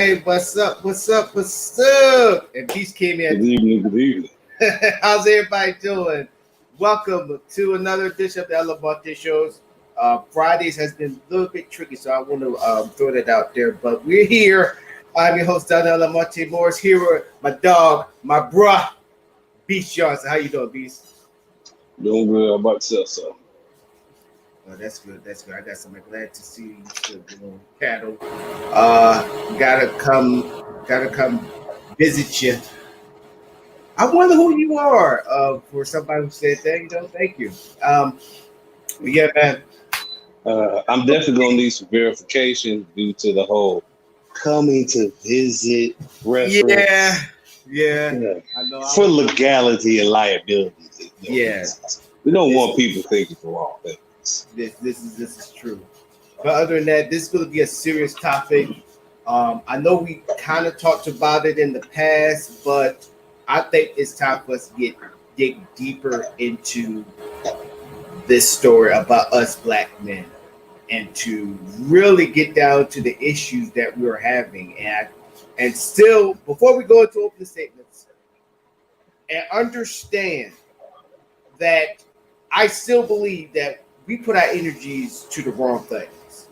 Hey, what's up? What's up? What's up? And Peace came in. Good evening, good evening. How's everybody doing? Welcome to another edition of the Elevate Shows. Fridays has been a little bit tricky, so I want to throw that out there. But we're here. I'm your host, Donnell Lamonte Morris, here with my dog, my bruh, Beast Johnson. How you doing, Beast? Doing good. How about yourself, sir? Oh, that's good. That's good. I got something glad to see you still doing cattle. Gotta come visit you. I wonder who you are. For somebody who said that, thank you. But yeah, man. I'm definitely going to need some verification due to the whole coming to visit reference. Yeah. I know. For legality and liability. Yeah. We don't want people thinking the wrong things. This is true. But other than that, this is going to be a serious topic. I know we kind of talked about it in the past, but I think it's time for us to dig deeper into this story about us black men and to really get down to the issues that we're having. And still, before we go into opening statements, and understand that I still believe that we put our energies to the wrong things.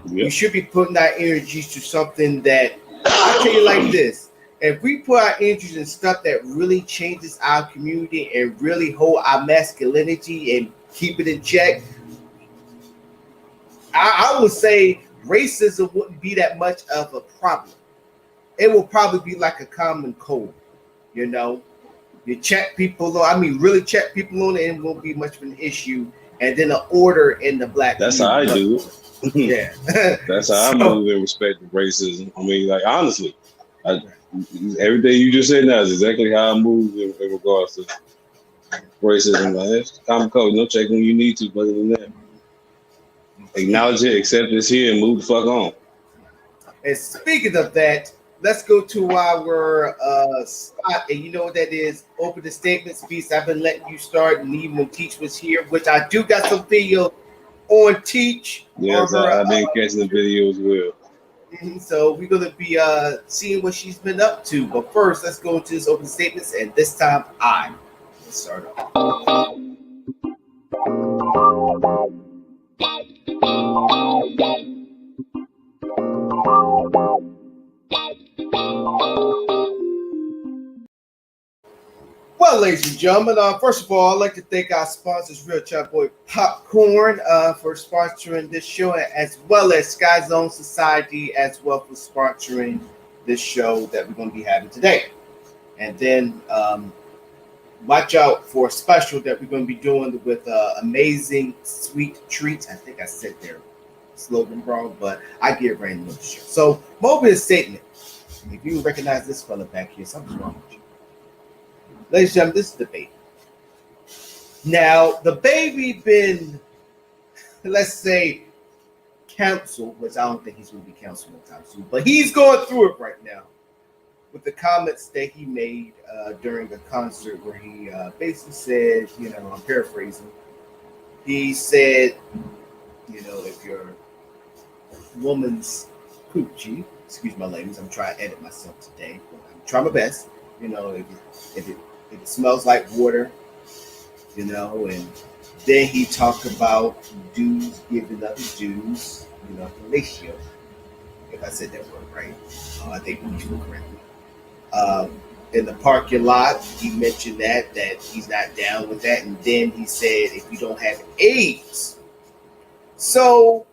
Yep. We should be putting our energies to something that, I'll tell you like this, if we put our energies in stuff that really changes our community and really hold our masculinity and keep it in check, I would say racism wouldn't be that much of a problem. It will probably be like a common cold, You check people on, really check people on it, and it won't be much of an issue. And then an order in the black That's community. How I do it. Yeah. That's how I move in respect to racism. Honestly, everything you just said now is exactly how I move in regards to racism. It's common code. No check when you need to, but other than that, acknowledge it, accept it's here, and move the fuck on. And speaking of that, let's go to our spot. And you know what that is? Open the statements piece. I've been letting you start, and even when Teach was here, which I do got some video on Teach. Yes, I've been catching the video as well. So we're going to be seeing what she's been up to. But first, let's go into this open statements. And this time, let's start off. Well, ladies and gentlemen, first of all, I'd like to thank our sponsors, Real Chat Boy Popcorn, for sponsoring this show, as well as Sky Zone Society, as well for sponsoring this show that we're going to be having today. And then watch out for a special that we're going to be doing with Amazing Sweet Treats. I think I said their slogan wrong, but I get right into the show. So, opening statement. If you recognize this fella back here, something's wrong with you. Ladies and gentlemen, this is the baby. Now, the baby been, let's say, canceled, which I don't think he's going to be canceled anytime soon, but he's going through it right now with the comments that he made during a concert where he basically said, I'm paraphrasing, he said, if your woman's coochie, excuse my language, I'm trying to edit myself today, but I'm trying my best, if it smells like water, and then he talked about dudes giving up dudes, fellatio. If I said that word right, I think we should correctly. In the parking lot, he mentioned that he's not down with that, and then he said if you don't have AIDS. So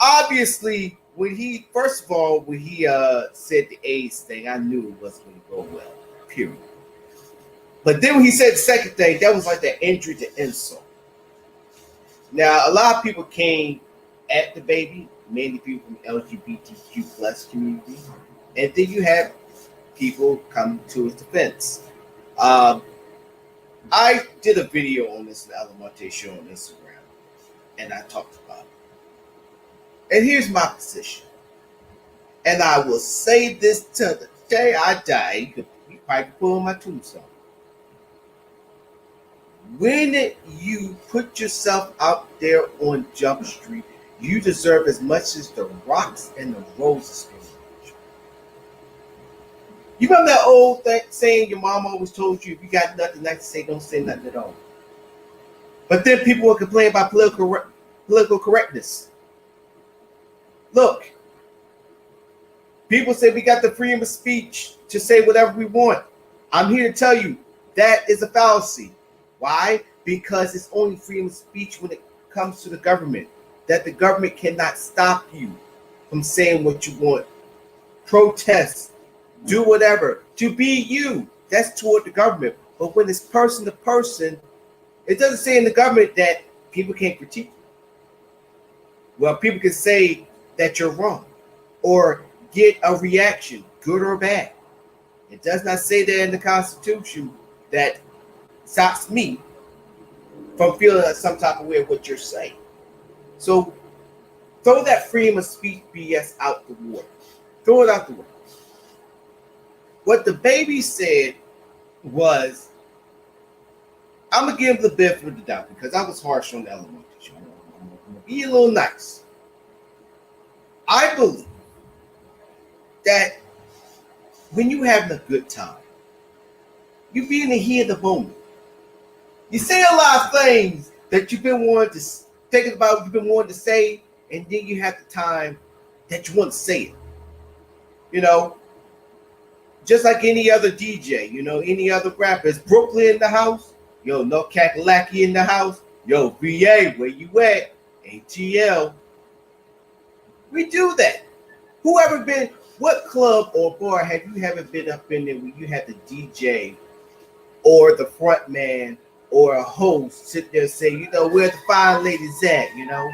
obviously, when he said the AIDS thing, I knew it wasn't going to go well. Period. But then when he said the second thing, that was like the injury to insult. Now, a lot of people came at the baby, mainly people from the LGBTQ plus community. And then you have people come to his defense. I did a video on this Alamonte show on Instagram, and I talked about it. And here's my position. And I will say this till the day I die. You probably put on my tombstone. When you put yourself out there on Jump Street, you deserve as much as the rocks and the roses. You remember that old saying your mom always told you, if you got nothing nice to say, don't say nothing at all. But then people will complain about political correctness. Look, people say we got the freedom of speech to say whatever we want. I'm here to tell you that is a fallacy. Why? Because it's only freedom of speech when it comes to the government. That the government cannot stop you from saying what you want. Protest, do whatever, to be you. That's toward the government. But when it's person to person, it doesn't say in the government that people can't critique you. Well, people can say that you're wrong or get a reaction, good or bad. It does not say that in the Constitution that stops me from feeling some type of way of what you're saying. So throw that freedom of speech BS out the water. Throw it out the water. What the baby said was, I'm going to give the benefit of the doubt because I was harsh on the elementary show. I'm going to be a little nice. I believe that when you're having a good time, you be in the heat of the moment. You say a lot of things that you've been wanting to think about, you've been wanting to say, and then you have the time that you want to say it. You know, just like any other DJ, you know, any other rapper. Is Brooklyn in the house? Yo, no Kakalaki in the house? Yo, VA, where you at? ATL. We do that. Whoever been, what club or bar have you ever been up in there where you had the DJ or the front man or a host sit there and say, you know, where the fine ladies at, you know?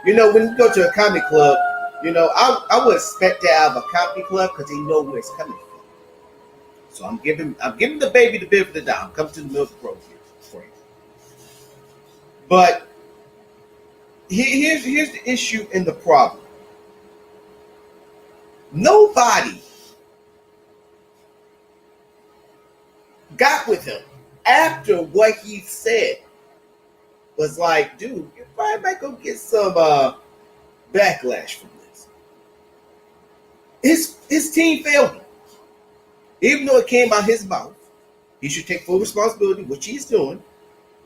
You know, when you go to a comedy club, you know, I would expect that out of a comedy club because they know where it's coming from. So I'm giving the baby the benefit of the doubt. Come to the milk pro here for you. But here's the issue and the problem. Nobody got with him after what he said. Was like, dude, you probably might go get some backlash from this. His team failed him. Even though it came out his mouth, he should take full responsibility, which he's doing.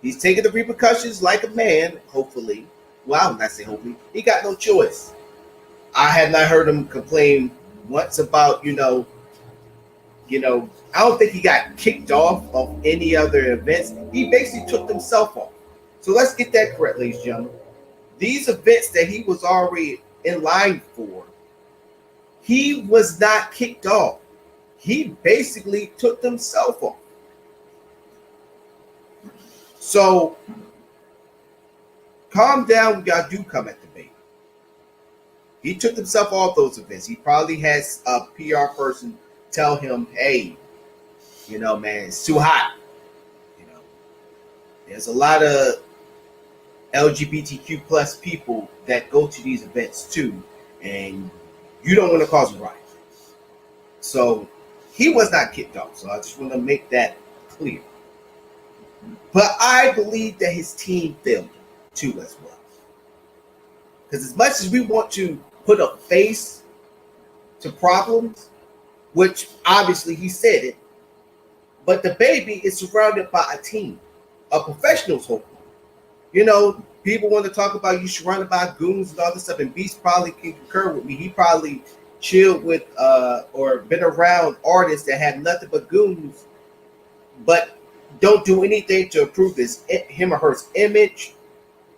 He's taking the repercussions like a man, hopefully. Well, I'm not saying hopefully. He got no choice. I have not heard him complain once about, you know, I don't think he got kicked off of any other events. He basically took himself off. So let's get that correct, ladies and gentlemen. These events that he was already in line for, he was not kicked off. He basically took himself off. So calm down when y'all do come at the baby. He took himself off those events. He probably has a PR person tell him, hey, you know, man, it's too hot. You know, there's a lot of LGBTQ plus people that go to these events too, and you don't want to cause a riot. So he was not kicked off. So I just want to make that clear. But I believe that his team failed him too as well. Because as much as we want to put a face to problems, which obviously he said it, but the baby is surrounded by a team, a professionals hopefully. You know, people want to talk about you surrounded by goons and all this stuff, and Beast probably can concur with me. He probably chilled with or been around artists that have nothing but goons, but don't do anything to improve him or her image,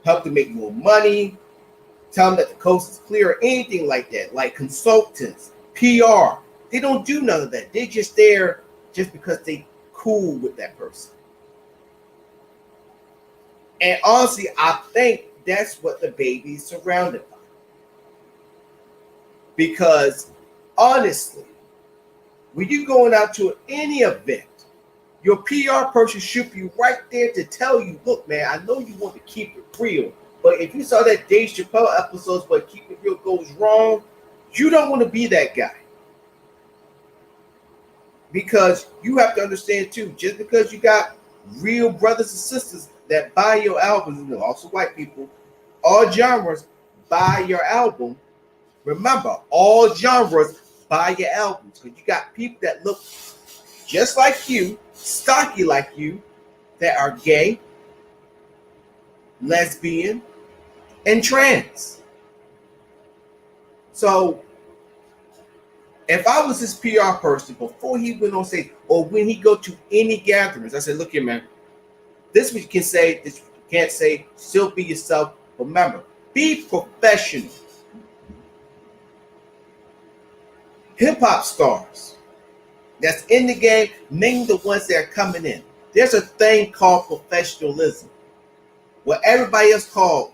help to make more money, tell them that the coast is clear, or anything like that, like consultants, PR. They don't do none of that. They're just there just because they cool with that person. And honestly, I think that's what the baby is surrounded by. Because honestly, when you're going out to any event, your PR person should be right there to tell you, look, man, I know you want to keep it real, but if you saw that Dave Chappelle episodes where Keep It Real goes wrong, you don't want to be that guy. Because you have to understand too, just because you got real brothers and sisters that buy your albums, and also white people, all genres buy your album. Remember, all genres buy your albums, because you got people that look just like you, stocky like you, that are gay, lesbian, and trans. So if I was his PR person before he went on stage, or when he go to any gatherings, I said, look here, man, this what you can say, this what you can't say, still be yourself. Remember, be professional. Hip-hop stars that's in the game, name the ones that are coming in. There's a thing called professionalism. What everybody else called,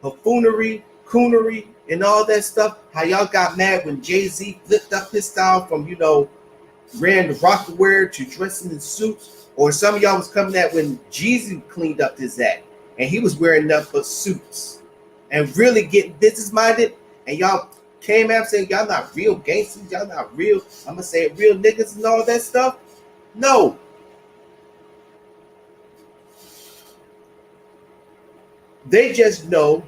buffoonery, coonery, and all that stuff. How y'all got mad when Jay-Z flipped up his style from, ran the rock-aware to dressing in suits. Or some of y'all was coming at when Jeezy cleaned up his act and he was wearing nothing but suits and really getting business-minded. And y'all came out saying y'all not real gangsters, y'all not real, I'm gonna say it, real niggas and all that stuff. No. They just know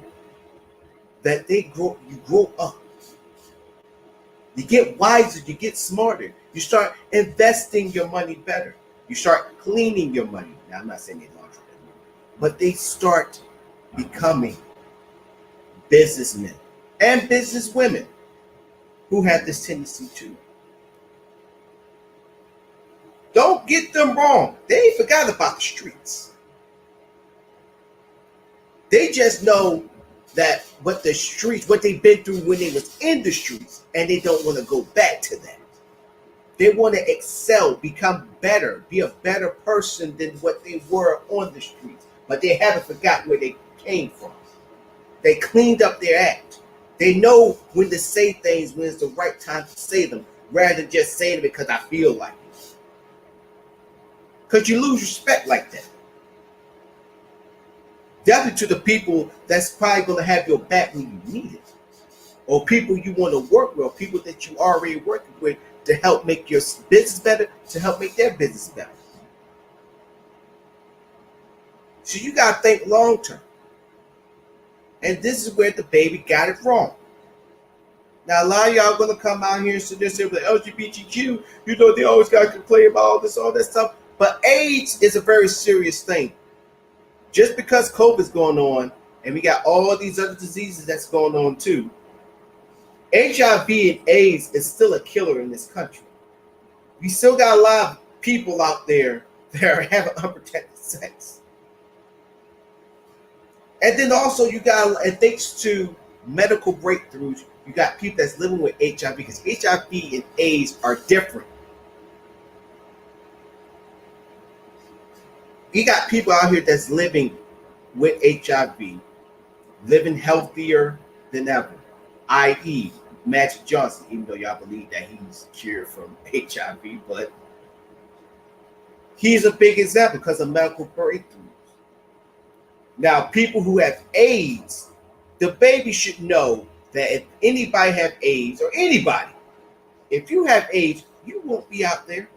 that you grow up. You get wiser, you get smarter. You start investing your money better. You start cleaning your money. Now, I'm not saying they launder their money, but they start becoming businessmen and businesswomen who have this tendency too. Don't get them wrong. They ain't forgot about the streets. They just know that what they've been through when they was in the streets, and they don't want to go back to that. They want to excel, become better, be a better person than what they were on the streets. But they haven't forgotten where they came from. They cleaned up their act. They know when to say things, when it's the right time to say them, rather than just saying it because I feel like it. Because you lose respect like that. Definitely to the people that's probably going to have your back when you need it. Or people you want to work with, or people that you already working with to help make your business better, to help make their business better. So you got to think long term. And this is where the baby got it wrong. Now, a lot of y'all going to come out here and sit there and say, well, LGBTQ, they always got to complain about all that stuff. But AIDS is a very serious thing. Just because COVID's going on, and we got all these other diseases that's going on too, HIV and AIDS is still a killer in this country. We still got a lot of people out there that are having unprotected sex. And then also you got, and thanks to medical breakthroughs, you got people that's living with HIV, because HIV and AIDS are different. You got people out here that's living with HIV, living healthier than ever, i.e. Magic Johnson, even though y'all believe that he's cured from HIV, but he's a big example because of medical breakthroughs. Now, people who have AIDS, the baby should know that if anybody have AIDS, or anybody, if you have AIDS, you won't be out there.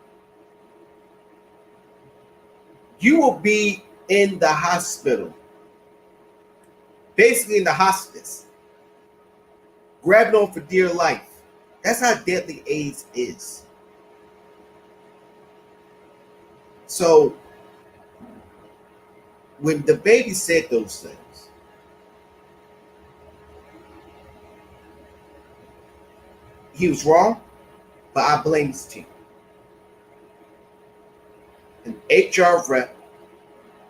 You will be in the hospital, basically in the hospice, grabbing on for dear life. That's how deadly AIDS is. So when the baby said those things, he was wrong, but I blame his team. An HR rep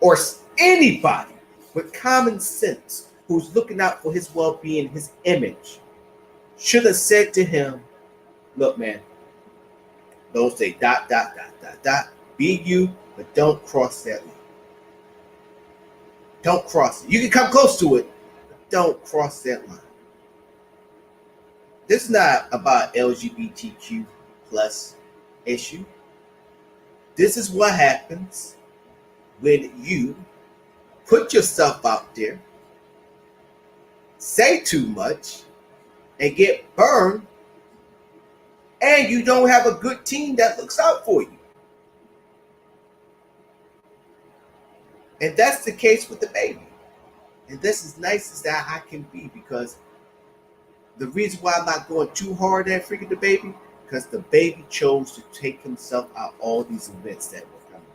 or anybody with common sense who's looking out for his well-being, his image, should have said to him, look, man, don't say ... Be you, but don't cross that line. Don't cross it. You can come close to it, but don't cross that line. This is not about LGBTQ plus issue. This is what happens when you put yourself out there, say too much, and get burned, and you don't have a good team that looks out for you. And that's the case with the baby. And this is nice as that I can be, because The reason why I'm not going too hard at freaking the baby, because the baby chose to take himself out all these events that were coming.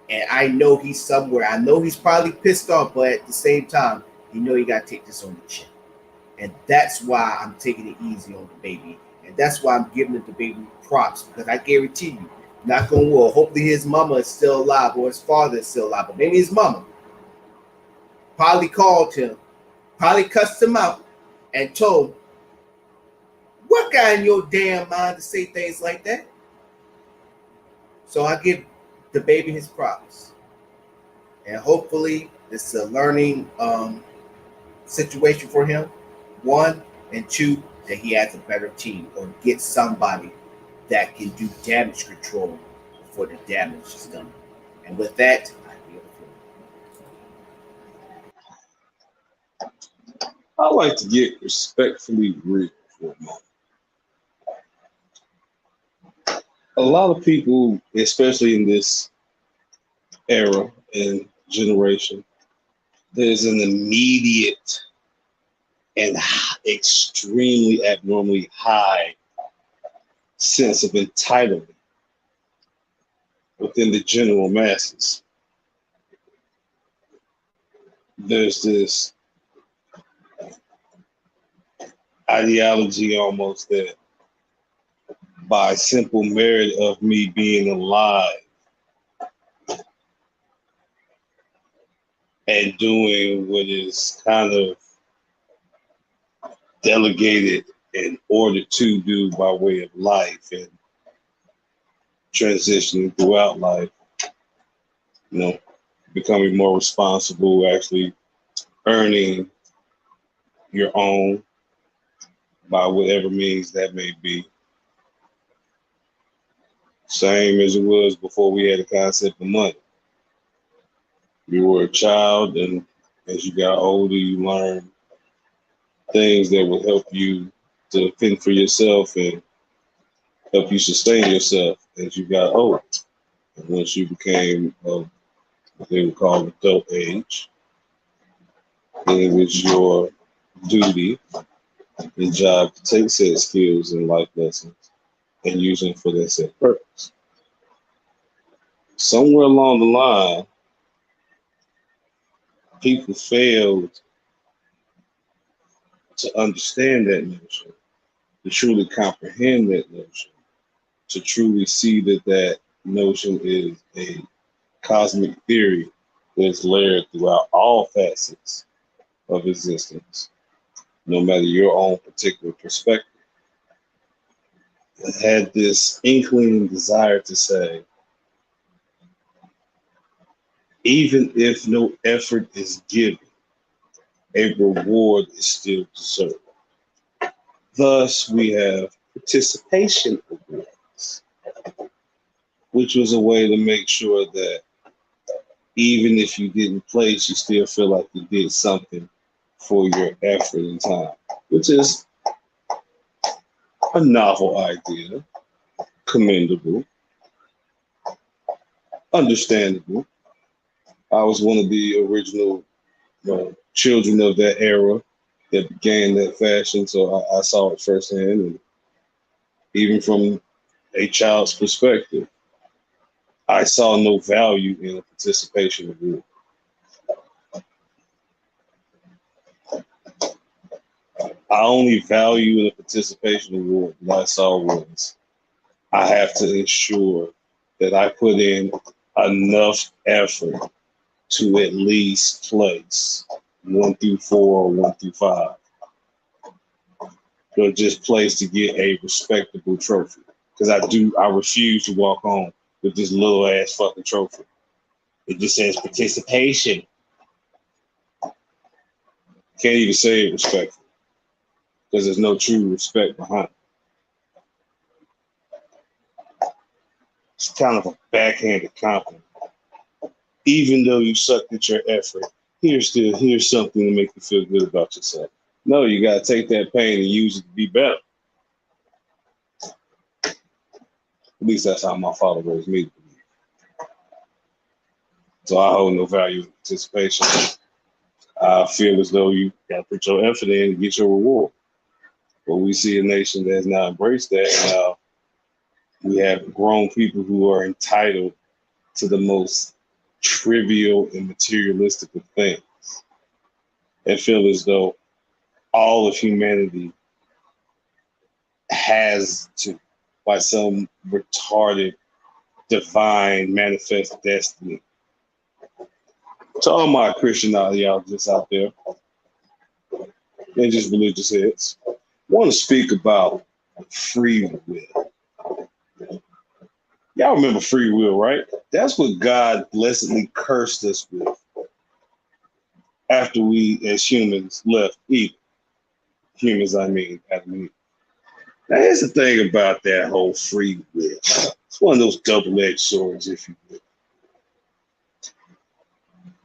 And I know he's somewhere. I know he's probably pissed off, but at the same time, you know you gotta take this on the chin. And that's why I'm taking it easy on the baby. And that's why I'm giving the baby props. Because I guarantee you, knock on wood, hopefully his mama is still alive or his father is still alive. But maybe his mama probably called him, probably cussed him out, and told him, what got in your damn mind to say things like that? So I give the baby his props. And hopefully it's a learning situation for him. One, and two, that he has a better team or get somebody that can do damage control before the damage is done. And with that, I yield the floor. I like to get respectfully real for a moment. A lot of people, especially in this era and generation, there's an immediate and extremely abnormally high sense of entitlement within the general masses. There's this ideology almost that by simple merit of me being alive and doing what is kind of delegated in order to do by way of life and transitioning throughout life, you know, becoming more responsible, actually earning your own by whatever means that may be. Same as it was before we had the concept of money. You were a child, and as you got older, you learned things that would help you to fend for yourself and help you sustain yourself as you got older. And once you became of what they would call adult age, then it was your duty and job to take said skills and life lessons and use them for that said purpose. Somewhere along the line, people failed to understand that notion, to truly comprehend that notion, to truly see that that notion is a cosmic theory that's layered throughout all facets of existence, no matter your own particular perspective. I had this inkling desire to say, even if no effort is given, a reward is still deserved. Thus, we have participation awards, which was a way to make sure that even if you didn't place, you still feel like you did something for your effort and time, which is a novel idea, commendable, understandable. I was one of the original children of that era that began that fashion, so I saw it firsthand. And even from a child's perspective, I saw no value in a participation award. I only value in a participation award that I saw was I have to ensure that I put in enough effort to at least place 1 through 4 or 1 through 5. Or just place to get a respectable trophy. Because I refuse to walk home with this little ass fucking trophy. It just says participation. Can't even say it respectful. Because there's no true respect behind it. It's kind of a backhanded compliment. Even though you sucked at your effort, here's something to make you feel good about yourself. No, you gotta take that pain and use it to be better. At least that's how my father raised me to believe. So I hold no value in participation. I feel as though you got to put your effort in to get your reward. But we see a nation that has now embraced that. And we have grown people who are entitled to the most trivial and materialistic of things and feel as though all of humanity has to, by some retarded, divine manifest destiny. To all my Christian ideologists out there and just religious heads, I want to speak about free will. Y'all remember free will, right? That's what God blessedly cursed us with after we, as humans, left Eden. Humans, I mean, Adam and Eve. Now, here's the thing about that whole free will. It's one of those double-edged swords, if you will.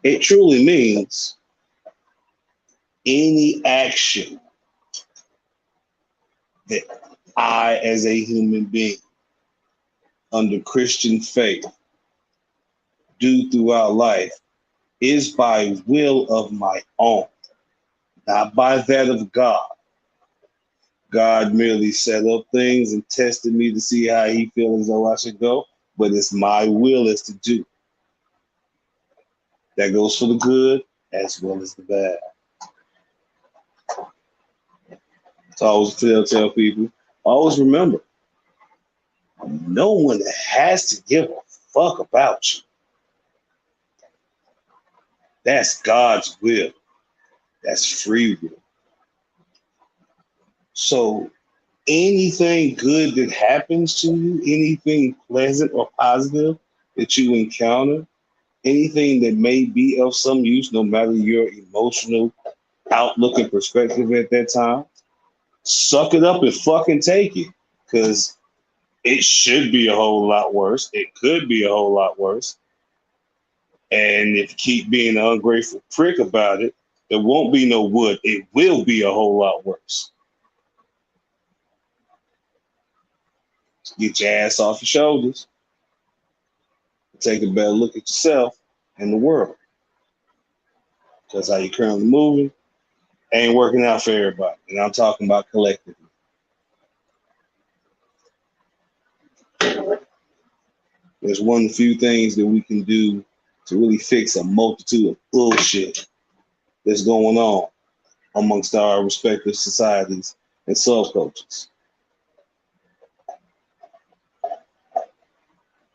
It truly means any action that I, as a human being, under Christian faith, do throughout life is by will of my own, not by that of God. God merely set up things and tested me to see how he feels as though I should go, but it's my will as to do. That goes for the good as well as the bad. So I always tell people, always remember, no one has to give a fuck about you. That's God's will. That's free will. So anything good that happens to you, anything pleasant or positive that you encounter, anything that may be of some use, no matter your emotional outlook and perspective at that time, suck it up and fucking take it. Because it should be a whole lot worse. It could be a whole lot worse. And if you keep being an ungrateful prick about it, there won't be no wood. It will be a whole lot worse. Get your ass off your shoulders. Take a better look at yourself and the world. Because how you're currently moving ain't working out for everybody. And I'm talking about collectively. There's one of the few things that we can do to really fix a multitude of bullshit that's going on amongst our respective societies and subcultures.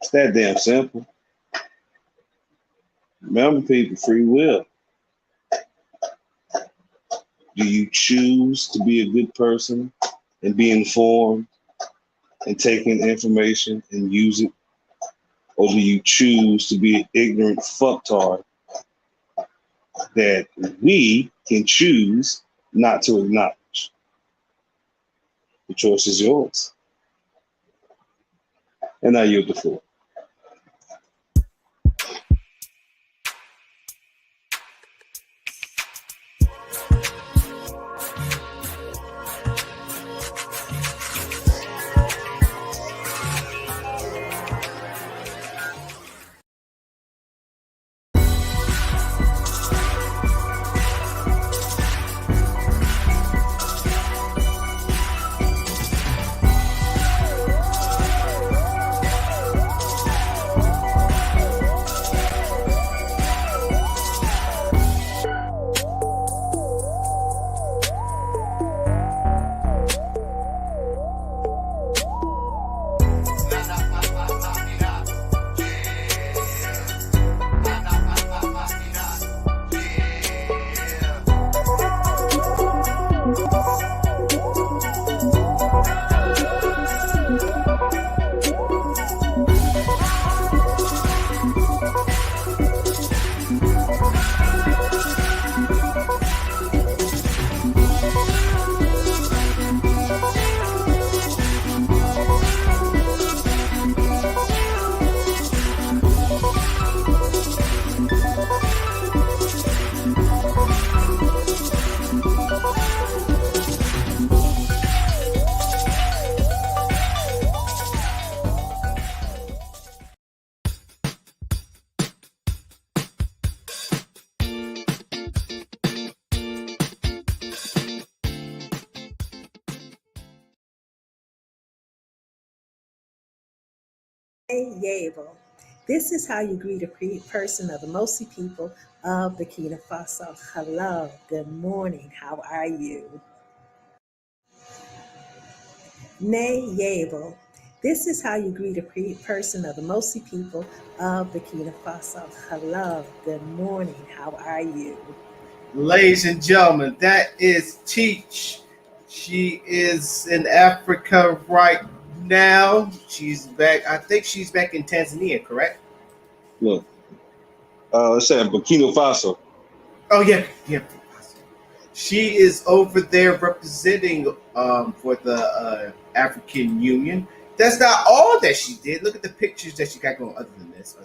It's that damn simple. Remember, people, free will. Do you choose to be a good person and be informed and take in information and use it? Or do you choose to be an ignorant fucktard that we can choose not to acknowledge? The choice is yours. And I yield the floor. Yable. This is how you greet a person of the Mosi people of Burkina Faso. Hello, good morning, how are you? Yable. This is how you greet a person of the Mosi people of Burkina Faso. Hello, good morning, how are you? Ladies and gentlemen, that is Teach. She is in Africa right now. She's back. I think she's back in Tanzania, correct? Look, let's say Burkina Faso. Oh yeah. She is over there representing for the African Union. That's not all that she did. Look at the pictures that she got going. Other than this.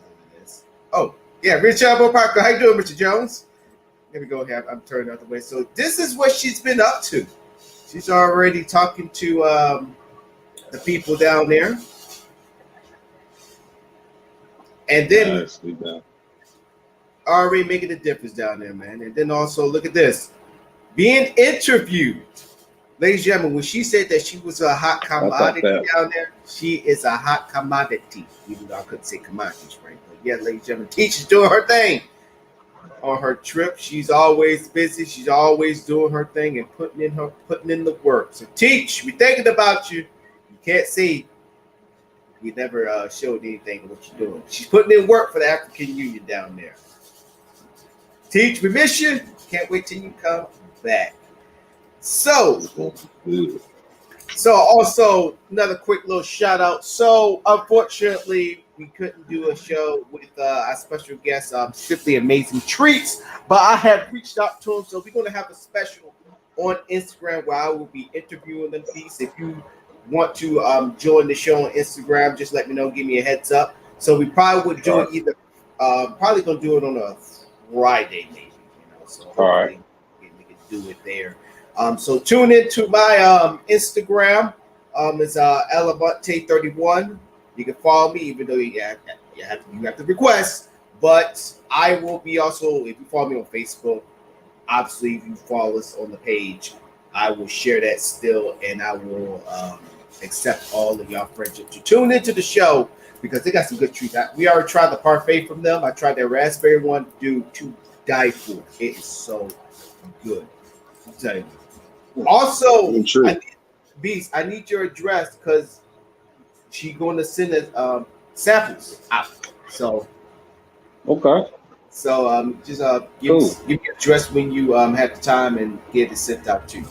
Oh yeah, Richard Parker. How you doing, Mr. Jones? Here we go. Here I'm turning out the way. So this is what she's been up to. She's already talking to the people down there, and then already making a difference down there, man. And then also look at this. Being interviewed, ladies and gentlemen, when she said that she was a hot commodity down there, she is a hot commodity. Even though I couldn't say commodities, right? But yeah, ladies and gentlemen, Teacher's doing her thing on her trip. She's always busy. She's always doing her thing and putting in the work. So Teach, we're thinking about you. You can't say we never showed anything of what you're doing. She's putting in work for the African Union down there. Teach, we miss you. Can't wait till you come back. So also another quick little shout out. So unfortunately, we couldn't do a show with our special guest, Simply Amazing Treats, but I have reached out to him, so we're going to have a special on Instagram where I will be interviewing them. Please, if you want to join the show on Instagram, just let me know. Give me a heads up. So we probably would do it either. Probably going to do it on a Friday, maybe. So all right. We can do it there. So tune in to my Instagram. It's Elevante31. You can follow me, even though you have to request. But I will be also, if you follow me on Facebook, obviously if you follow us on the page, I will share that still, and I will accept all of y'all friendship to tune into the show because they got some good treats. We already tried the parfait from them. I tried their raspberry one, dude, to die for. It is so good. I'll tell you. Also, I need your address because she's going to send us samples out. So okay. So just give me your address when you have the time and get it sent out to you.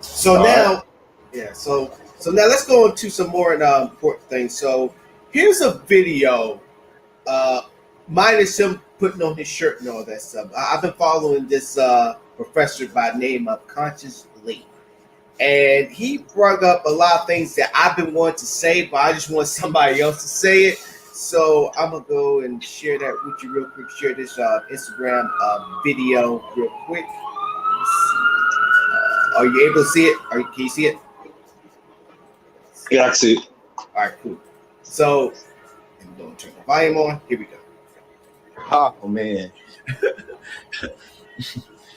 So all now, right. Yeah. So now let's go into some more important things. So here's a video. Minus him putting on his shirt and all that stuff. I've been following this professor by the name of Conscious Lee. And he brought up a lot of things that I've been wanting to say, but I just want somebody else to say it. So I'm going to go and share that with you real quick. Share this Instagram video real quick. Are you able to see it? Can you see it? Yeah, I see it. All right, cool. So I'm going to turn the volume on. Here we go. Oh, man.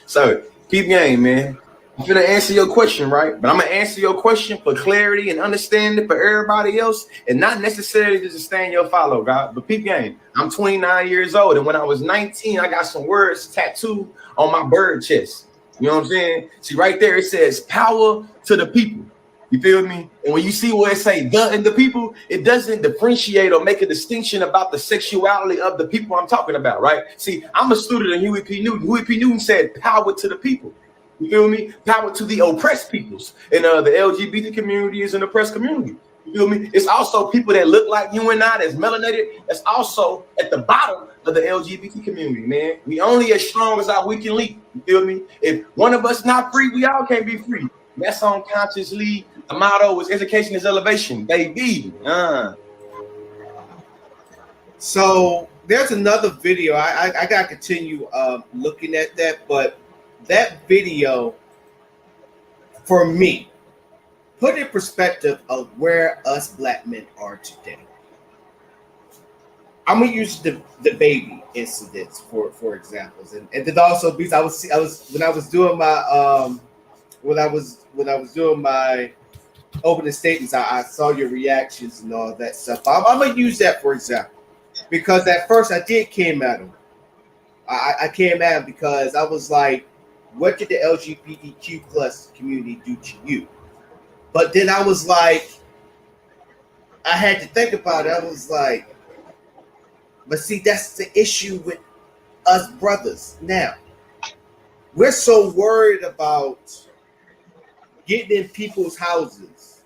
So, keep game, man. I'm going to answer your question, right? But I'm going to answer your question for clarity and understanding for everybody else and not necessarily to sustain your follow, God. But peep game. I'm 29 years old, and when I was 19, I got some words tattooed on my bird chest. You know what I'm saying? See, right there, it says power to the people. You feel me? And when you see where it say the and the people, it doesn't differentiate or make a distinction about the sexuality of the people I'm talking about, right? See, I'm a student of Huey P. Newton. Huey P. Newton said power to the people. You feel me? Power to the oppressed peoples. And the LGBT community is an oppressed community. You feel me? It's also people that look like you and I that's melanated. That's also at the bottom of the LGBT community, man. We only as strong as our weak and lead. You feel me? If one of us not free, we all can't be free. That's on Conscious Lee. The motto is education is elevation, baby. So there's another video. I gotta continue looking at that, but that video for me put in perspective of where us black men are today. I'm gonna use the baby incidents for examples, and then also because I was when I was doing my opening statements, I saw your reactions and all that stuff. I'm gonna use that for example, because at first I did came at him. I came at him because I was like, what did the LGBTQ plus community do to you? But then I was like, I had to think about it. I was like, but see, that's the issue with us brothers now. We're so worried about getting in people's houses,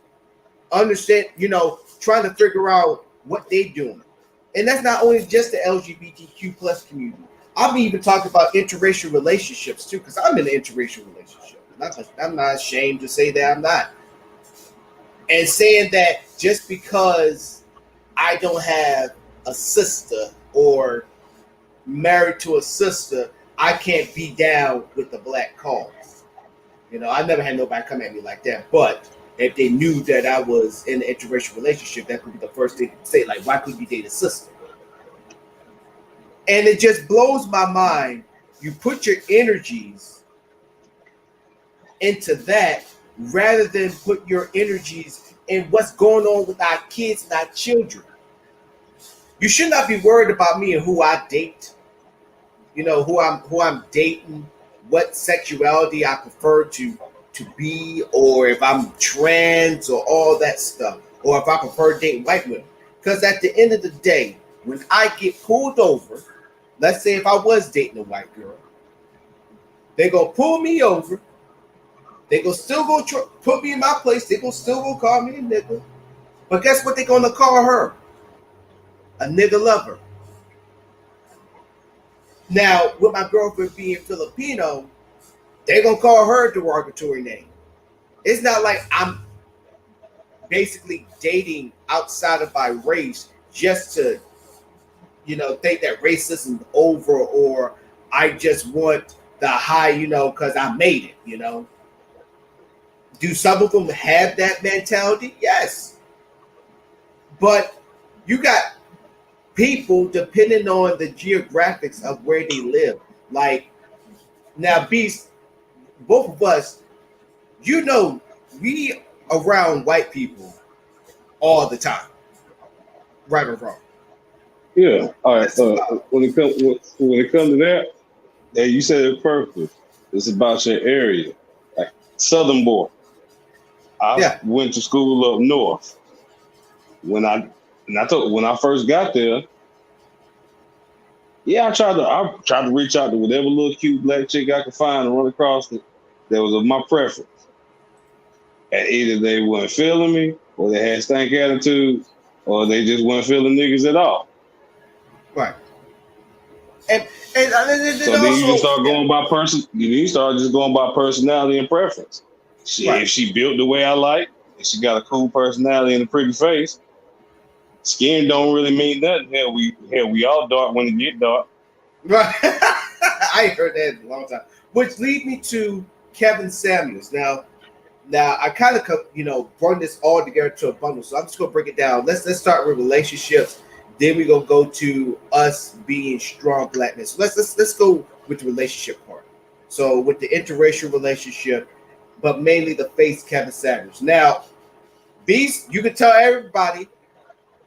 understand, trying to figure out what they're doing. And that's not only just the LGBTQ plus community. I'm even talking about interracial relationships too, because I'm in an interracial relationship. I'm not ashamed to say that I'm not. And saying that just because I don't have a sister or married to a sister, I can't be down with the black cause. I never had nobody come at me like that. But if they knew that I was in an interracial relationship, that could be the first thing to say, like, why couldn't you date a sister? And it just blows my mind. You put your energies into that rather than put your energies in what's going on with our kids and our children. You should not be worried about me and who I date. Who I'm dating, what sexuality I prefer to be, or if I'm trans or all that stuff, or if I prefer dating white women. Because at the end of the day, when I get pulled over, let's say if I was dating a white girl, they gonna pull me over. They gonna still put me in my place. They gonna still go call me a nigga. But guess what they gonna call her? A nigga lover. Now, with my girlfriend being Filipino, they gonna call her a derogatory name. It's not like I'm basically dating outside of my race just to think that racism is over, or I just want the high, because I made it, Do some of them have that mentality? Yes. But you got people depending on the geographics of where they live. Like, now, Beast, both of us, we around white people all the time. Right or wrong? Yeah. All right. When it comes to that, you said it perfectly. It's about your area, like Southern border. I went to school up north. When I first got there, I tried to reach out to whatever little cute black chick I could find and run across that was of my preference. And either they weren't feeling me, or they had stank attitudes, or they just weren't feeling niggas at all. Right. And so then you just start going by person. You start just going by personality and preference. If she built the way I like, and she got a cool personality and a pretty face, skin don't really mean nothing. Hell, we all dark when it get dark. Right. I ain't heard that in a long time. Which lead me to Kevin Samuels. Now I kind of brought this all together to a bundle. So I'm just gonna break it down. Let's start with relationships. Then we're gonna go to us being strong blackness. Let's go with the relationship part. So with the interracial relationship, but mainly the face Kevin Samuels. Now, Beast, you can tell everybody,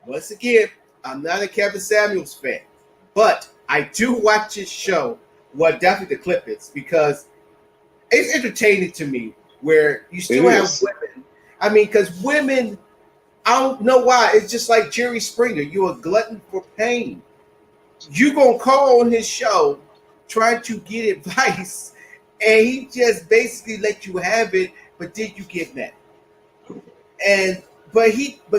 once again, I'm not a Kevin Samuels fan, but I do watch his show. Well, definitely the Clippers, because it's entertaining to me where you still have women. I mean, because women, I don't know why. It's just like Jerry Springer. You're a glutton for pain. You gonna call on his show trying to get advice, and he just basically let you have it, but then you get mad. But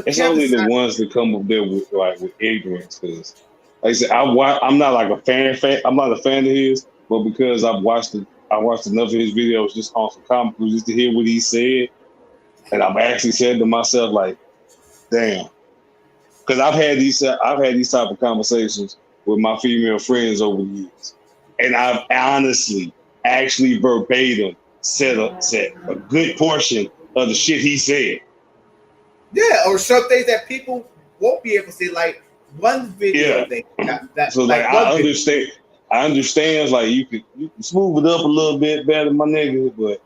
it's only the ones that come up there with ignorance, because like I said, I'm not like a fan. I'm not a fan of his, but because I watched enough of his videos just on some comic books just to hear what he said, and I've actually said to myself like, damn, because I've had these type of conversations with my female friends over the years, and I've honestly, actually verbatim said a good portion of the shit he said. Yeah, or some things that people won't be able to see, like one video that so like I understand like you can smooth it up a little bit better, my nigga, but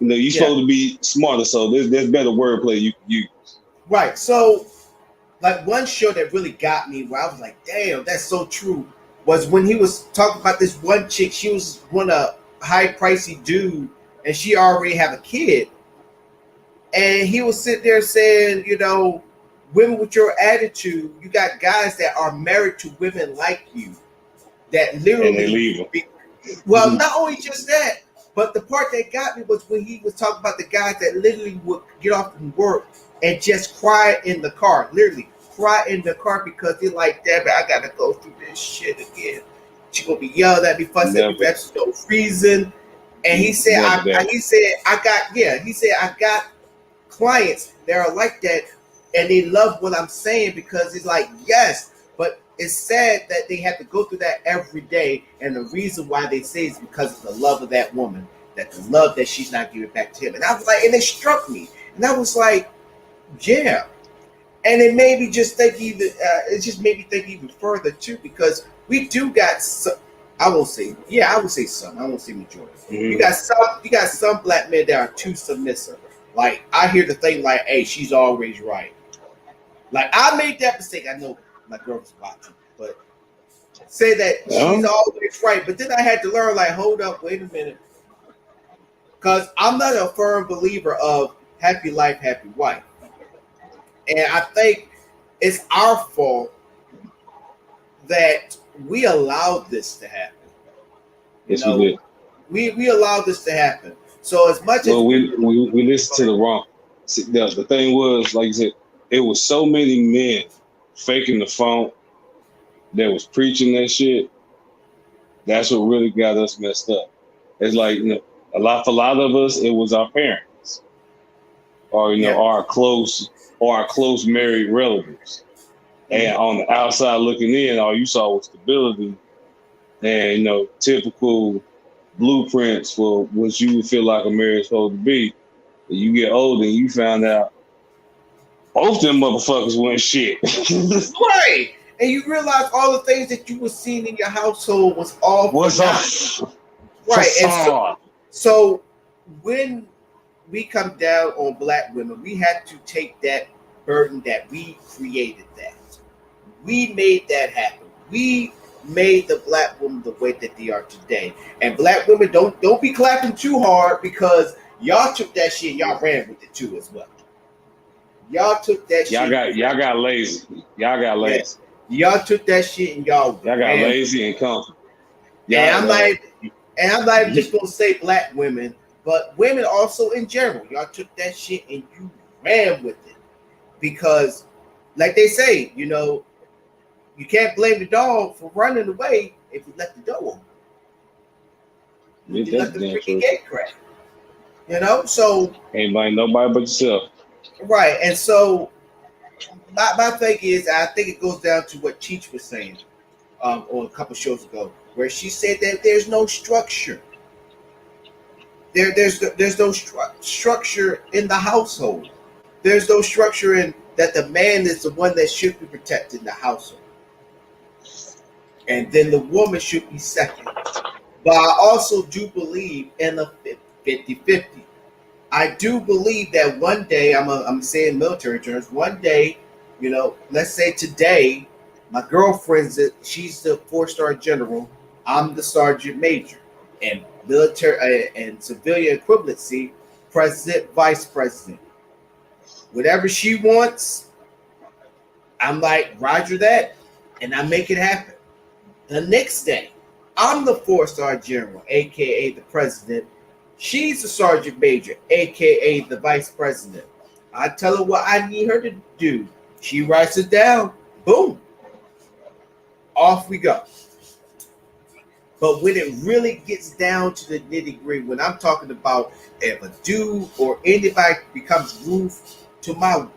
You know, you're Yeah. supposed to be smarter, so there's better wordplay you can use. Right. So, like one show that really got me, where I was like, "Damn, that's so true," was when he was talking about this one chick. She was one a high pricey dude, and she already have a kid, and he was sitting there saying, you know, women with your attitude, you got guys that are married to women like you that And they literally leave them. well, not only just that, but the part that got me was when he was talking about the guys that literally would get off from work and just cry in the car, literally cry in the car because they're like, damn it, I gotta go through this shit again. She gonna be yelled at me, fussing at me, Never. that's no reason. And he said, Never that. he said I got clients that are like that, and they love what I'm saying because it's like, yes, but it's sad that they have to go through that every day, and the reason why they say is because of the love of that woman, that the love that she's not giving back to him. And I was like, and it struck me, and I was like, yeah, and it made me just think even, it just made me think even further too, because we do got some, I would say some, I won't say majority. Mhm. You got some black men that are too submissive. Like I hear the thing like, "Hey, she's always right." Like I made that mistake. I know my girl was watching, but say that she's always right. But then I had to learn, like, hold up, wait a minute, because I'm not a firm believer of happy life, happy wife, and I think it's our fault that we allowed this to happen. Yes, we did. We allowed this to happen. So as much Well, as we listened to the wrong. See, the thing was, like you said, it was so many men faking the phone that was preaching that shit. That's what really got us messed up. It's like, you know, for a lot of us, it was our parents, or you know, Yeah. our close married relatives. And on the outside looking in, all you saw was stability and, you know, typical blueprints for what you would feel like a marriage is supposed to be. When you get older and you found out both them motherfuckers went shit. right, and you realize all the things that you were seeing in your household was all What's for up? naught. Right, and so when we come down on black women, we had to take that burden that we created that. We made that happen. We made the black woman the way that they are today. And black women, don't be clapping too hard, because y'all took that shit and y'all ran with it too as well. Y'all took that Y'all shit. got lazy. Y'all got lazy. Y'all took that shit and y'all Got ran. lazy and comfortable. And I'm not even just gonna say black women, but women also in general. Y'all took that shit and you ran with it. Because like they say, you know, you can't blame the dog for running away if you let the door open. You let the freaking gate crack. You know, so ain't blame nobody but yourself. Right, and so my thing is, I think it goes down to what Cheech was saying on a couple shows ago, where she said that there's no structure. There's no structure in the household. There's no structure in that the man is the one that should be protecting the household, and then the woman should be second. But I also do believe in a 50-50. I do believe that one day, I'm saying military terms, one day, you know, let's say today, my girlfriend's she's the 4-star general, I'm the sergeant major, and military and civilian equivalency, president, vice president. Whatever she wants, I'm like, Roger that, and I make it happen. The next day, I'm the 4-star general, aka the president. She's the sergeant major, aka the vice president. I tell her what I need her to do. She writes it down. Boom. Off we go. But when it really gets down to the nitty-gritty, when I'm talking about if a dude or anybody becomes rude to my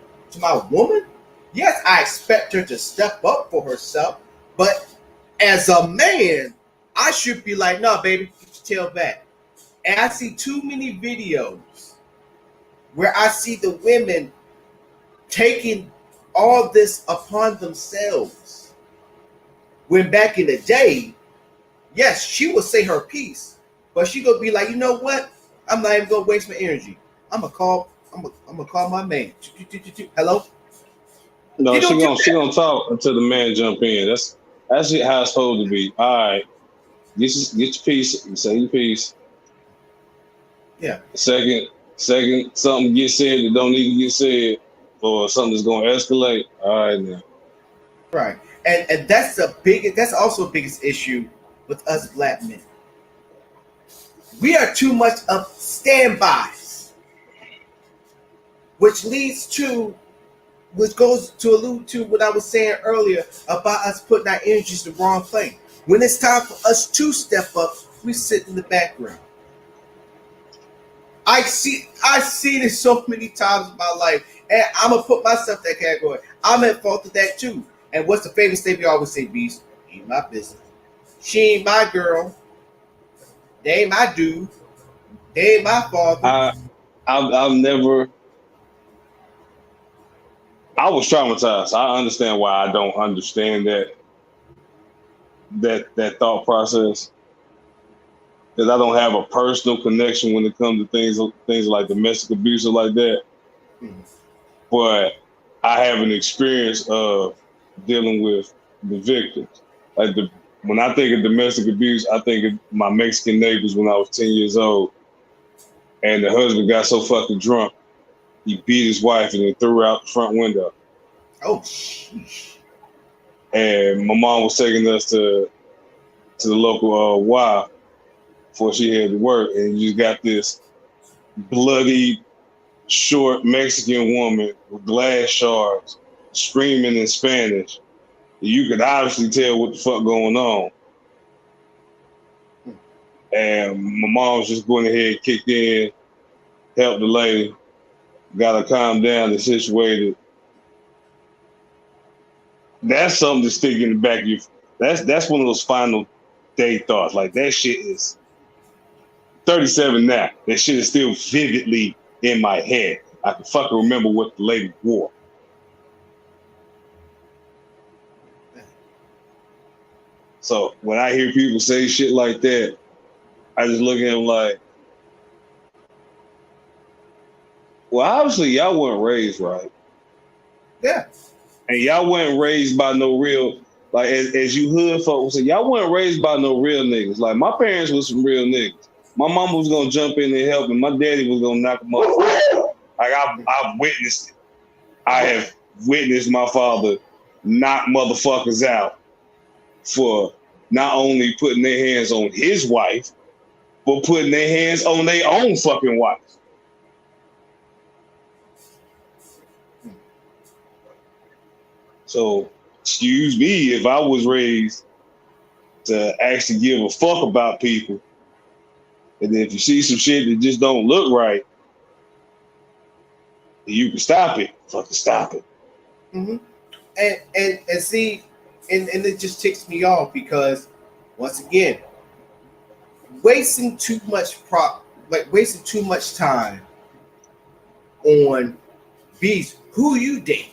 woman, yes, I expect her to step up for herself. But as a man, I should be like, no, baby, get your tail back. And I see too many videos where I see the women taking all this upon themselves. When back in the day, yes, she would say her piece, but she gonna be like, you know what? I'm not even gonna waste my energy. I'm gonna call my man. Hello? No, You don't do she that. gonna talk until the man jump in. That's how it's supposed to be. All right, get your piece. Say your piece. Yeah. Second, something gets said that don't need to get said, or something that's gonna escalate. All right, now. Right. And that's also the biggest issue with us black men. We are too much of standbys, which goes to allude to what I was saying earlier about us putting our energies in the wrong place. When it's time for us to step up, we sit in the background. I've seen it so many times in my life, and I'm gonna put myself in that category. I'm at fault of that too. And what's the famous thing we always say, Beast? Ain't my business. She ain't my girl. They ain't my dude. They ain't my father. I've never. I was traumatized. I understand why I don't understand that thought process. Because I don't have a personal connection when it comes to things like domestic abuse or like that. Mhm. But I have an experience of dealing with the victims. When I think of domestic abuse, I think of my Mexican neighbors when I was 10 years old, and the husband got so fucking drunk, he beat his wife and then threw her out the front window. Oh, sheesh. And my mom was taking us to the local Y before she had to work, and you just got this bloody, short Mexican woman with glass shards screaming in Spanish. You could obviously tell what the fuck going on. And my mom was just going ahead, kicked in, helped the lady, got her calmed down and situated. That's something to stick in the back of you. That's one of those final day thoughts. Like, that shit is 37 now. That shit is still vividly in my head. I can fucking remember what the lady wore. So when I hear people say shit like that, I just look at them like, well, obviously y'all weren't raised right. Yeah. And y'all weren't raised by no real, like, as you hood folks say, y'all weren't raised by no real niggas. Like, my parents was some real niggas. My mama was gonna jump in and help, and my daddy was gonna knock them up. Like, I've witnessed it. I have witnessed my father knock motherfuckers out for not only putting their hands on his wife, but putting their hands on their own fucking wife. So, excuse me if I was raised to actually give a fuck about people, and then if you see some shit that just don't look right, you can stop it. Fucking stop it. Mm-hmm. And see, and it just ticks me off because, once again, wasting too much time on Beast. Who you dating?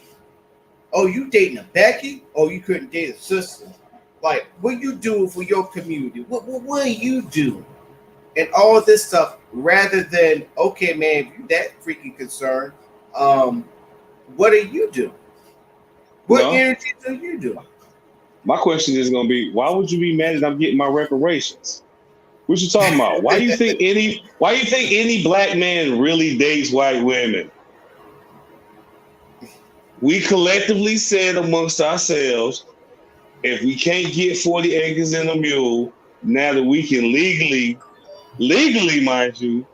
Oh, you dating a Becky? Oh, you couldn't date a sister. Like, what you doing for your community? What are you doing? And all this stuff, rather than, okay, man, if you're that freaking concerned, what are you doing? What energy do you do? My question is gonna be, why would you be mad that I'm getting my reparations? What you talking about? Why you think any black man really dates white women? We collectively said amongst ourselves, if we can't get 40 acres and a mule, now that we can legally, mind you,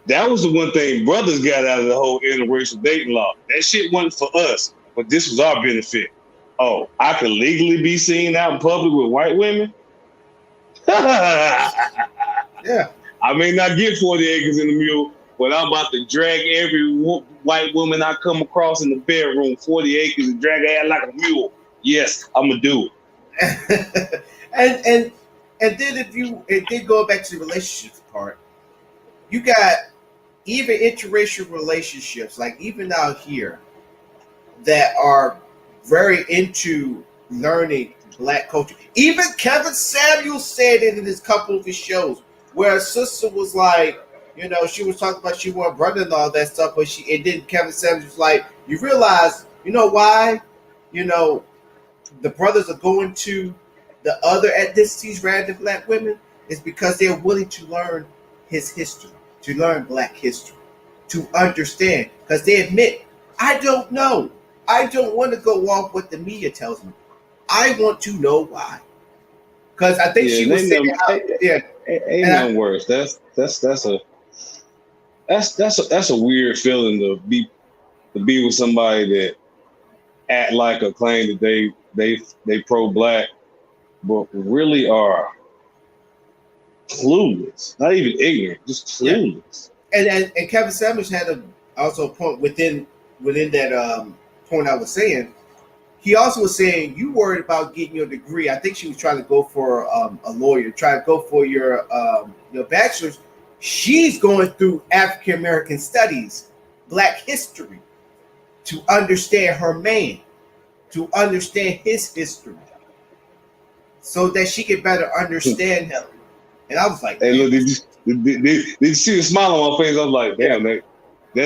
that was the one thing brothers got out of the whole interracial dating law. That shit wasn't for us, but this was our benefit. Oh, I could legally be seen out in public with white women? Yeah. I may not get 40 acres and a mule, but I'm about to drag every white woman I come across in the bedroom 40 acres and drag her out like a mule. Yes, I'm gonna do it. and then it did go back to the relationships part. You got even interracial relationships, like even out here, that are very into learning black culture. Even Kevin Samuels said it in his couple of his shows. where sister was like, you know, she was talking about she wanted brother and all that stuff, but it didn't. Kevin Samuels was like, you realize, you know why, you know, the brothers are going to the other ethnicities rather than black women is because they're willing to learn his history, to learn black history, to understand, because they admit, I don't know. I don't want to go off what the media tells me. I want to know why. Because I think she was saying, ain't nothing worse. That's a weird feeling to be with somebody that act like a claim that they pro black, but really are clueless. Not even ignorant, just clueless. And Kevin Samuels had also a point within that point I was saying. He also was saying, you worried about getting your degree. I think she was trying to go for a lawyer, try to go for your bachelor's. She's going through African American studies, black history, to understand her man, to understand his history, so that she could better understand him. And I was like, hey, look, did you see the smile on my face? I was like, damn, they're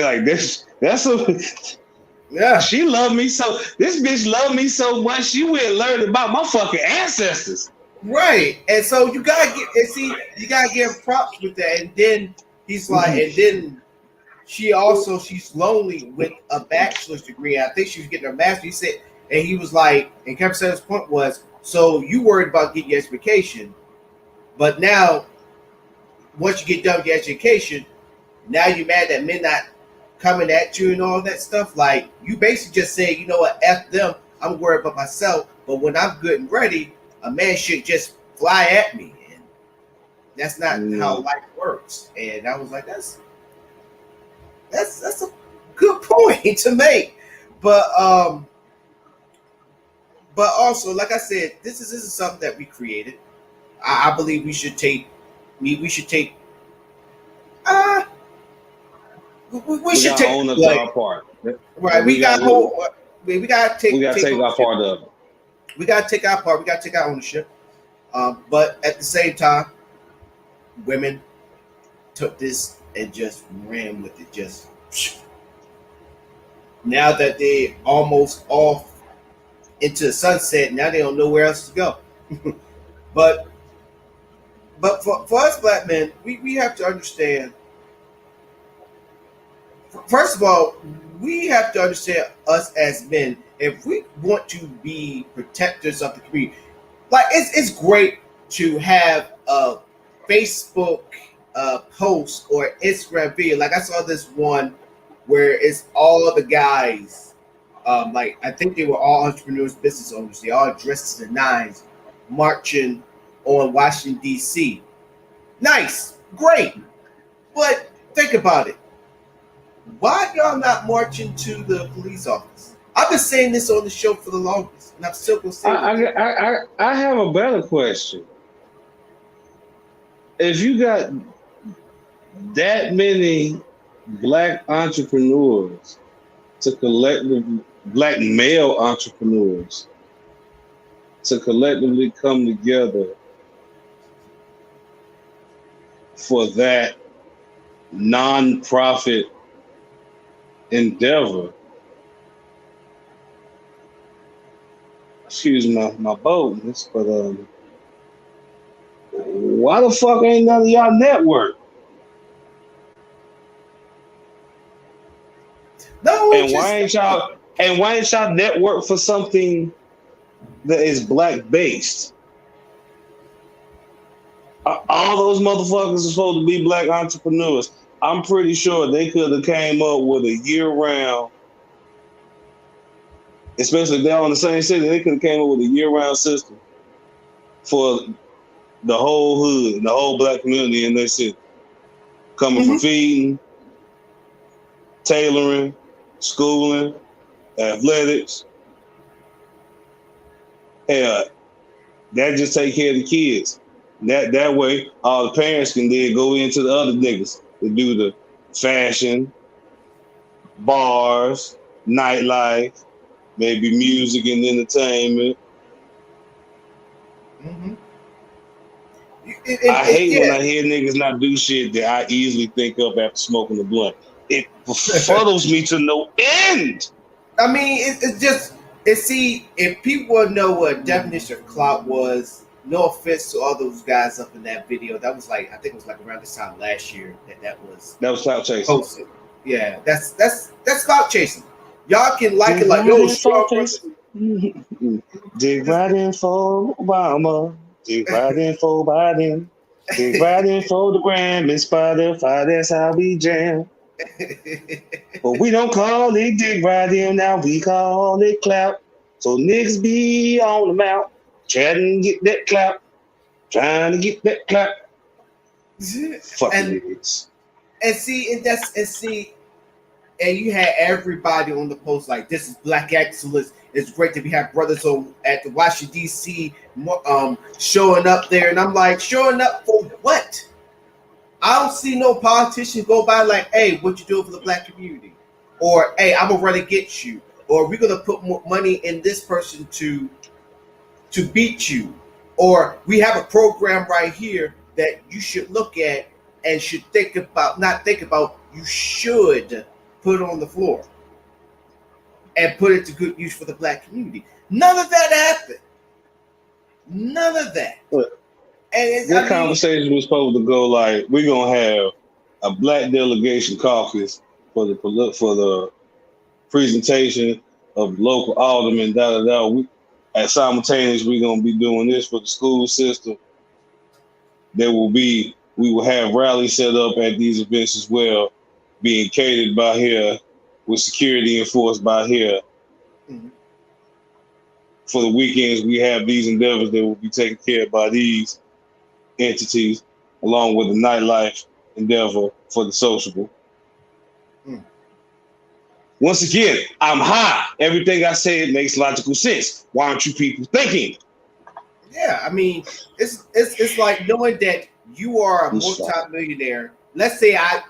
like, that's a... Yeah, she loved me so. This bitch loved me so much. She went and learned about my fucking ancestors. Right, and so you gotta give props with that. And then he's like, and then she's lonely with a bachelor's degree. I think she was getting her master's. He said, and he was like, and Kevin Samuels' point was, so you worried about getting your education, but now once you get done with your education, now you're mad that men not coming at you and all that stuff. Like, you basically just say, you know what, F them, I'm worried about myself, but when I'm good and ready, a man should just fly at me. And that's not how life works. And I was like, that's a good point to make. But also, like I said, this is something that we created. I believe we should take we should take own up to our part. Right, we gotta take our part of it. We gotta take our part. We gotta take our ownership. But at the same time, women took this and just ran with it. Just now that they almost off into the sunset, now they don't know where else to go. but for us black men, we have to understand. First of all, we have to understand us as men. If we want to be protectors of the community, like it's great to have a Facebook post or Instagram video. Like I saw this one where it's all the guys, like I think they were all entrepreneurs, business owners. They all dressed to the nines, marching on Washington D.C. Nice, great, but think about it. Why y'all not marching to the police office? I've been saying this on the show for the longest, and I'm still going to say it. I have a better question. If you got that many black entrepreneurs to collectively, black male entrepreneurs to collectively come together for that non-profit endeavor. Excuse my boldness, but why the fuck ain't none of y'all network? No, and why ain't y'all network for something that is black based? All those motherfuckers are supposed to be black entrepreneurs. I'm pretty sure they could have came up with a year-round, especially if they're on the same city, they could have came up with a year-round system for the whole hood, the whole black community in their city. Coming from feeding, tailoring, schooling, athletics. Hell, that just take care of the kids. That way, all the parents can then go into the other niggas to do the fashion, bars, nightlife, maybe music and entertainment. I hate when I hear niggas not do shit that I easily think of after smoking the blunt. It befuddles me to no end. I mean, it's just see, if people know what definition of clout was, no offense to all those guys up in that video. That was like, I think it was like around this time last year that was clout chasing. posted. Yeah, that's clout chasing. Y'all can like it like, yo, strong person. Dig right in for Obama. Dig right in for Biden. Dig right in for the Gram and Spotify. That's how we jam. But we don't call it dig right in now. We call it clout. So niggas be on the mount, trying to get that clout. Trying to get that clout. Fucking niggas. And you had everybody on the post like, this is Black Excellence. It's great that we have brothers at the Washington, D.C. Showing up there. And I'm like, showing up for what? I don't see no politician go by like, hey, what you doing for the Black community? Or, hey, I'm going to run against you. Or we're going to put more money in this person to beat you. Or we have a program right here that you should look at and should you should put on the floor and put it to good use for the Black community. None of that happened. None of that. And that conversation was supposed to go like, we're gonna have a Black delegation caucus for the presentation of local aldermen. And simultaneously, we're gonna be doing this for the school system. We will have rallies set up at these events as well, being catered by here, with security enforced by here. Mm-hmm. For the weekends, we have these endeavors that will be taken care of by these entities, along with the nightlife endeavor for the sociable. Once again, I'm high. Everything I say makes logical sense. Why aren't you people thinking? Yeah, I mean, it's like knowing that you are a multi-millionaire. Let's say I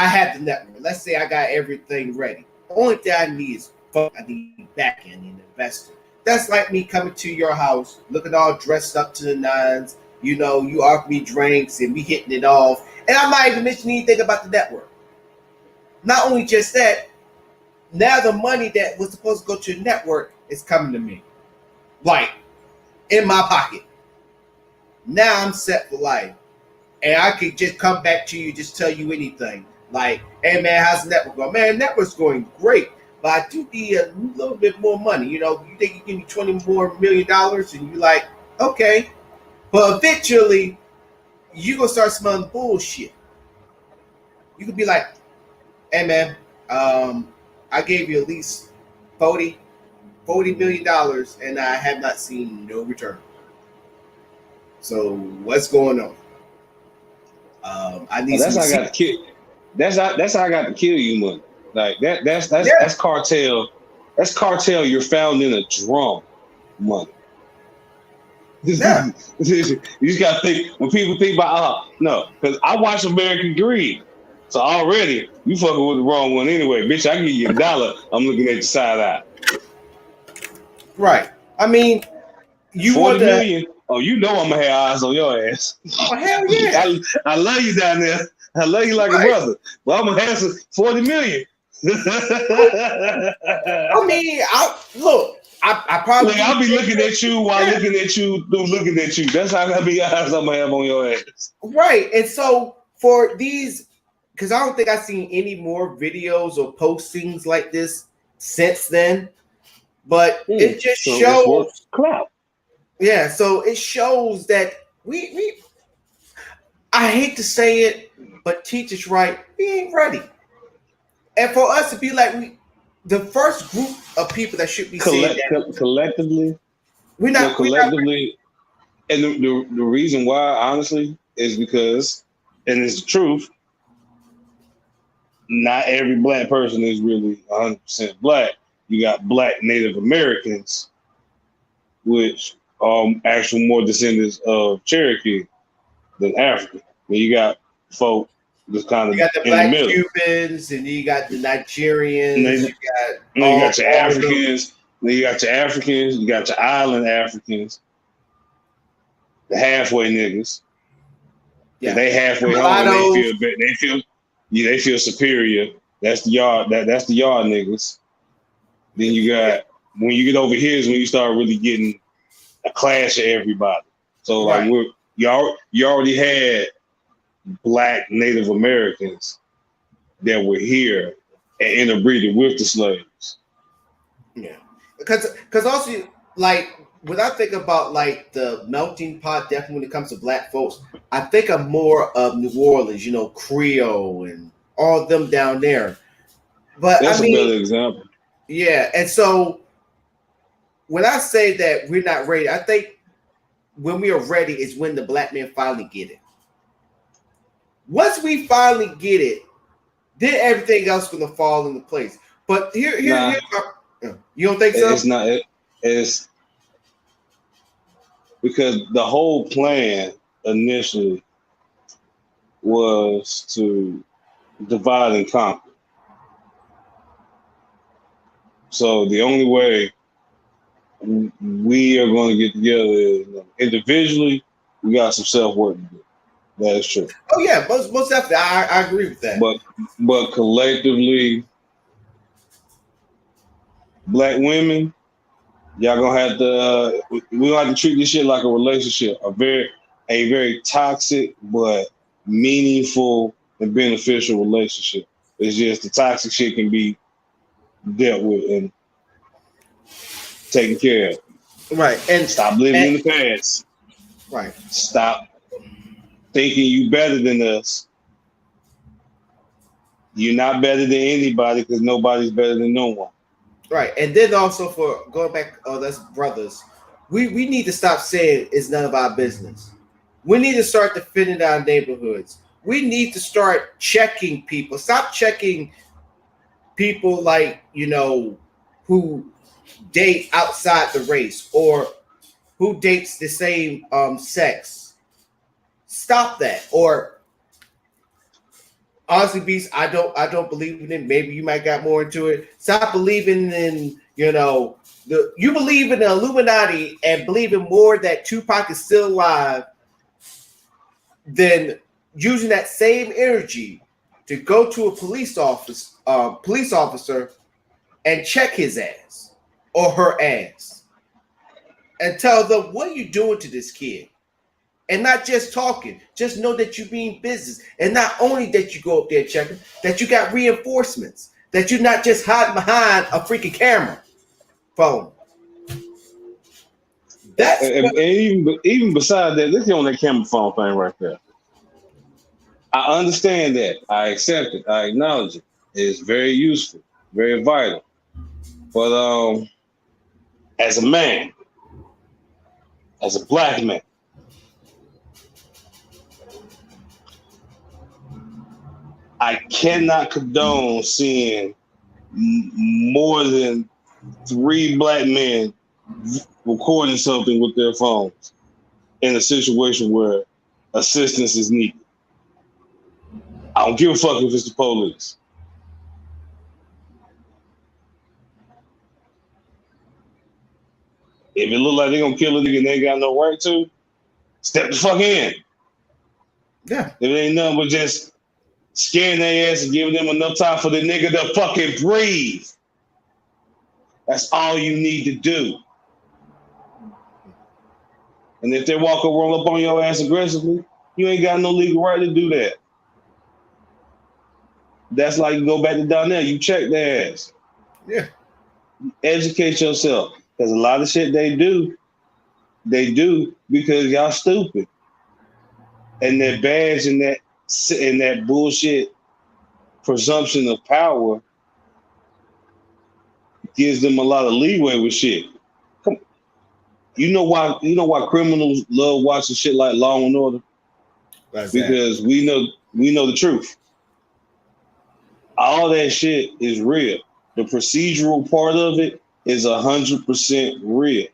have the network. Let's say I got everything ready. Only thing I need is back end and investor. That's like me coming to your house, looking all dressed up to the nines. You know, you offer me drinks and me hitting it off. And I'm not even mentioning anything about the network. Not only just that, now the money that was supposed to go to the network is coming to me. Like, in my pocket. Now I'm set for life. And I could just come back to you, just tell you anything. Like, hey man, how's the network going? Man, network's going great, but I do need a little bit more money. You know, you think you give me $20 more million, and you're like, okay. But eventually, you're going to start smelling bullshit. You could be like, hey man, I gave you at least $40 million, and I have not seen no return. So what's going on? I need. That's how I got to kill. That's how I got to kill you money. Like that's cartel. That's cartel. You're found in a drum money. Yeah. You just gotta think when people think about no, because I watch American Greed. So already you fucking with the wrong one anyway, bitch. I give you $1. I'm looking at your side eye. Right. I mean, you 40 million. Oh, you know I'm gonna have eyes on your ass. Oh hell yeah! I love you down there. I love you like a brother. But I'm gonna have some 40 million. I mean, I probably I'll be looking at you while looking at you through looking at you. That's how many eyes I'm gonna have on your ass. Right. And so for these, because I don't think I've seen any more videos or postings like this since then. But it just shows clout. Yeah, so it shows that we I hate to say it, but teach us right, we ain't ready. And for us to be like the first group of people that should be saying that collectively, we're not collectively. And the reason why, honestly, is because, and it's the truth, not every Black person is really 100% Black. You got Black Native Americans, which are actual more descendants of Cherokee than African. And you got folk just kind of you got the Black Cubans, and you got the Nigerians, you got your Africans, then you got your Africans, you got your island Africans, the halfway niggas. Yeah. They halfway home and they feel superior. That's the yard. That's the yard niggas. Then you got when you get over here is when you start really getting a clash of everybody. So like Right. you already had Black Native Americans that were here and interbreeded with the slaves. Yeah. Because also like when I think about like the melting pot, definitely when it comes to black folks, I think of more of New Orleans, Creole and all of them down there. But That's I a better mean, example. yeah, and so when I say that we're not ready, I think when we are ready is when the black men finally get it. Once we finally get it, then everything else is gonna fall into place. But Nah, you don't think so? it's not. It's because the whole plan initially was to divide and conquer. So the only way we are going to get together is individually. We got some self work to do. That is true. Oh yeah, most definitely. I agree with that. But collectively, black women, y'all gonna have to. We gonna have to treat this shit like a relationship, a very toxic but meaningful and beneficial relationship. It's just the toxic shit can be dealt with and taken care of. Right, and Stop living in the past. right. Stop thinking you better than us. You're not better than anybody because nobody's better than no one. Right, and then also for going back, that's brothers. We need to stop saying it's none of our business. We need to start defending our neighborhoods. We need to start checking people. Stop checking people like who date outside the race or who dates the same sex. Stop that. Or honestly, Beast, I don't believe in it. Maybe you might got more into it. Stop believing in you believe in the Illuminati and believing more that Tupac is still alive than using that same energy to go to a police officer and check his ass or her ass and tell them, what are you doing to this kid? And not just talking, just know that you mean business. And not only that you go up there checking, that you got reinforcements, that you're not just hiding behind a freaking camera phone. That's and even besides that, let's get on that camera phone thing right there. I understand that. I accept it. I acknowledge it. It's very useful, very vital. But as a man, as a black man, I cannot condone seeing more than 3 black men recording something with their phones in a situation where assistance is needed. I don't give a fuck if it's the police. If it look like they're gonna kill a nigga and they ain't got no right to, step the fuck in. yeah. If it ain't nothing but just scaring their ass and giving them enough time for the nigga to fucking breathe. That's all you need to do. And if they walk or roll up on your ass aggressively, you ain't got no legal right to do that. That's like you go back to Donnell, you check their ass. Yeah. Educate yourself. Because a lot of shit they do because y'all stupid. And that badge and that bullshit presumption of power gives them a lot of leeway with shit. Come on. You know why criminals love watching shit like Law and Order? Because we know the truth. All that shit is real. The procedural part of it is 100% real.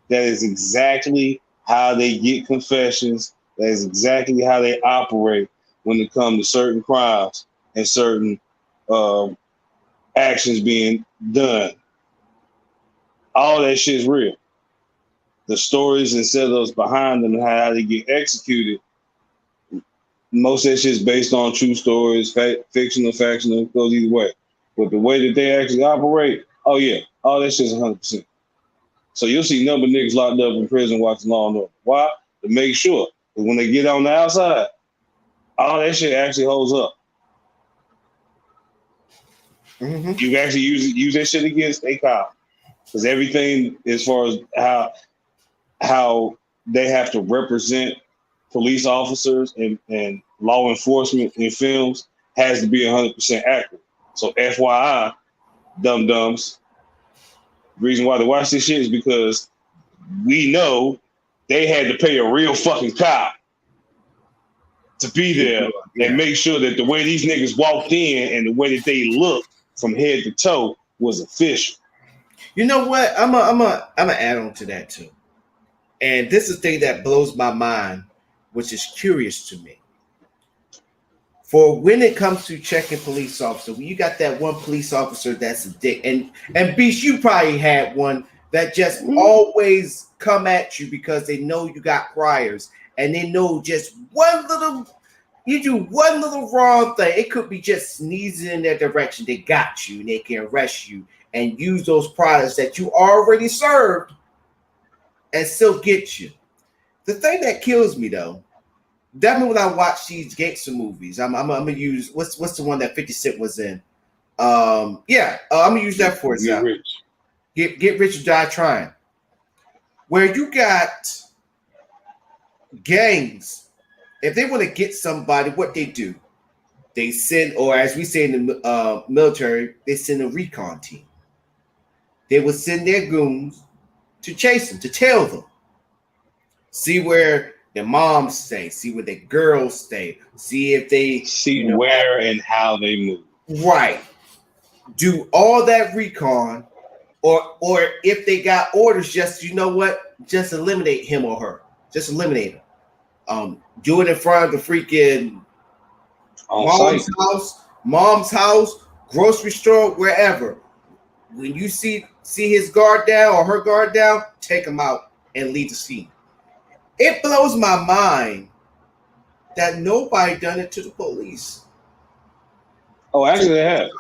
That is exactly how they get confessions. That is exactly how they operate when it comes to certain crimes and certain actions being done. All that shit is real. The stories and setups behind them and how they get executed most of that shit's based on true stories, fictional, factional, goes either way. But the way that they actually operate, oh yeah, all that shit's 100%. So you'll see number of niggas locked up in prison watching Law and Order. Why? To make sure that when they get on the outside, all that shit actually holds up. Mm-hmm. You actually use that shit against a cop. Because everything as far as how they have to represent police officers and law enforcement in films has to be 100% accurate. So FYI, dum-dums, the reason why they watch this shit is because we know they had to pay a real fucking cop to be there and make sure that the way these niggas walked in and the way that they looked from head to toe was official. You know what? I'm a add on to that too. And this is the thing that blows my mind, which is curious to me. For when it comes to checking police officer, when you got that one police officer that's a dick, and Beast, you probably had one that just always come at you because they know you got priors and they know just you do one little wrong thing. It could be just sneezing in their direction. They got you and they can arrest you and use those products that you already served and still get you. The thing that kills me though, definitely when I watch these gangster movies, I'm gonna use what's the one that 50 Cent was in? I'm gonna use that for example. Get Rich or Die Trying, where you got gangs. If they want to get somebody, what they do, they send, or as we say in the military, they send a recon team. They would send their goons to chase them, to tail them, see where their moms stay, see where their girls stay, see if they see where and how they move. Right. Do all that recon, or if they got orders, just just eliminate him or her. Just eliminate him. Do it in front of the freaking mom's house, grocery store, wherever. When you see his guard down or her guard down, take him out and leave the scene. It blows my mind that nobody done it to the police. Oh, actually, they have.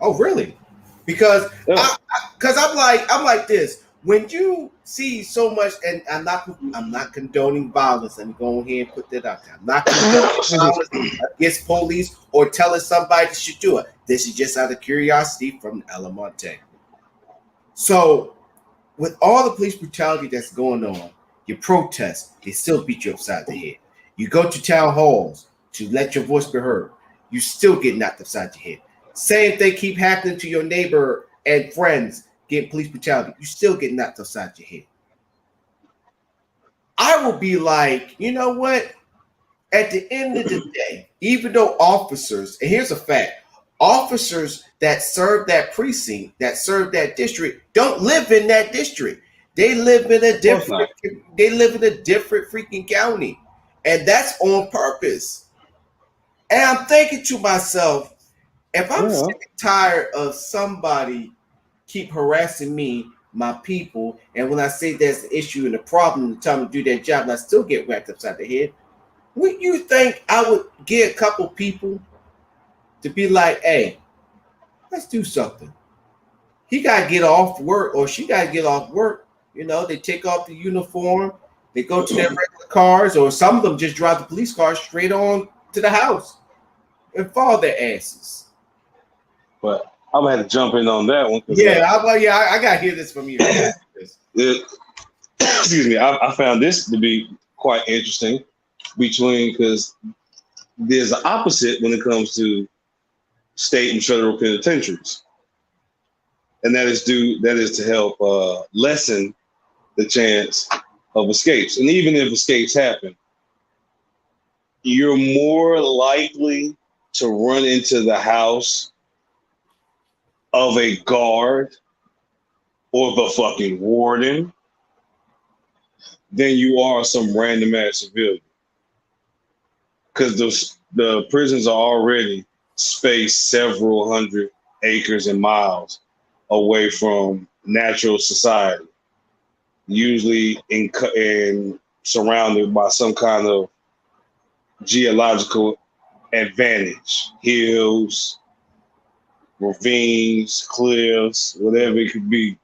Oh, really? Because I'm like this. When you see so much, and I'm not condoning violence. Let me go ahead and put that out there. I'm not condoning violence against police or telling somebody should do it. This is just out of curiosity from Alamonte. So, with all the police brutality that's going on, you protest, they still beat you upside the head. You go to town halls to let your voice be heard, you still get knocked upside your head. Same thing keep happening to your neighbor and friends. Get police brutality, you still get knocked upside your head. I will be like, you know what? At the end of the day, even though officers, and here's a fact, officers that serve that precinct, that serve that district, don't live in that district. They live in a different freaking county. And that's on purpose. And I'm thinking to myself, if I'm sick and tired of somebody keep harassing me, my people, and when I say there's an issue and a problem to tell them to do their job, and I still get whacked upside the head, would you think I would get a couple people to be like, hey, let's do something? He got to get off work, or she got to get off work. They take off the uniform, they go to their regular cars, or some of them just drive the police car straight on to the house and fall their asses. But I'm gonna have to jump in on that one. I gotta hear this from you. Excuse me. I found this to be quite interesting because there's the opposite when it comes to state and federal penitentiaries, and that is to help lessen the chance of escapes. And even if escapes happen, you're more likely to run into the house of a guard or the fucking warden than you are some random ass civilian. Because the prisons are already spaced several hundred acres and miles away from natural society, usually in surrounded by some kind of geological advantage, hills, ravines, cliffs, whatever it could be.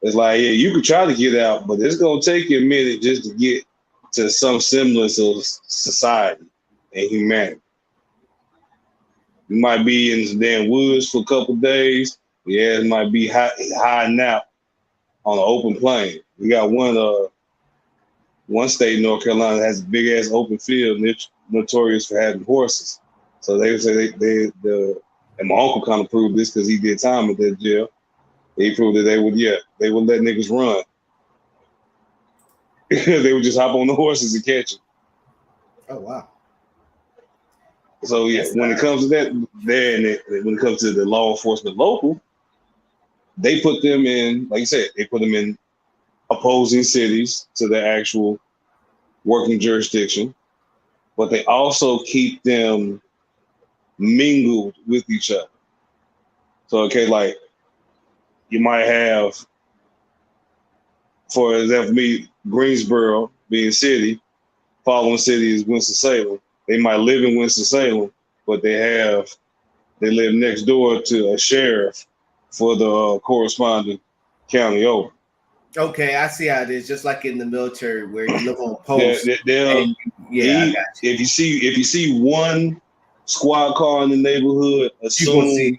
It's like, yeah, you could try to get out, but it's gonna take you a minute just to get to some semblance of society and humanity. You might be in the damn woods for a couple of days. Yeah, it might be hiding out on an open plain. We got one state in North Carolina that has a big ass open field, notorious for having horses. So they would say and my uncle kind of proved this because he did time at that jail. He proved that they would let niggas run. They would just hop on the horses and catch them. Oh wow. So yeah, when it comes to that, when it comes to the law enforcement local, they put them in, like you said, they put them in opposing cities to their actual working jurisdiction, but they also keep them mingled with each other. So okay, like you might have, for example, me, Greensboro being city, following city is Winston-Salem. They might live in Winston-Salem, but they live next door to a sheriff for the corresponding county over. Okay, I see how it is. Just like in the military, where you live on post. If you see one squad car in the neighborhood, assume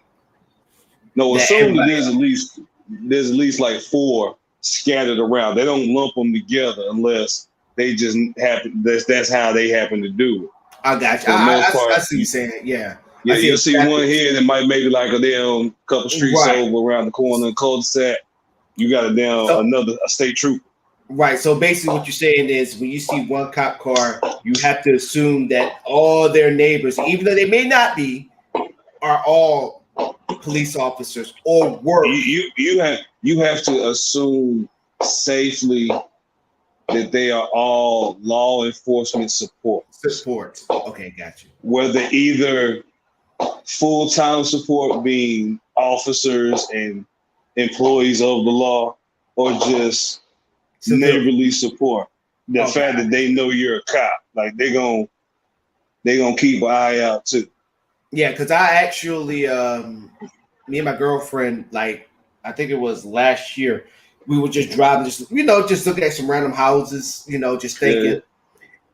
that there's at least like 4 scattered around. They don't lump them together unless they just happen. That's how they happen to do it. I got you. I see you saying, yeah. Yeah, you'll see one here that might maybe like a damn couple streets over around the corner in cul-de-sac. You got a state trooper. Right. So basically what you're saying is when you see one cop car, you have to assume that all their neighbors, even though they may not be, are all police officers or work. You have to assume safely that they are all law enforcement support. Okay, got you. Whether either full-time support being officers and employees of the law, or just neighborly support. The fact that they know you're a cop, like they gonna keep an eye out too. Yeah, because I actually, me and my girlfriend, like I think it was last year, we were just driving, just looking at some random houses, just thinking. Yeah.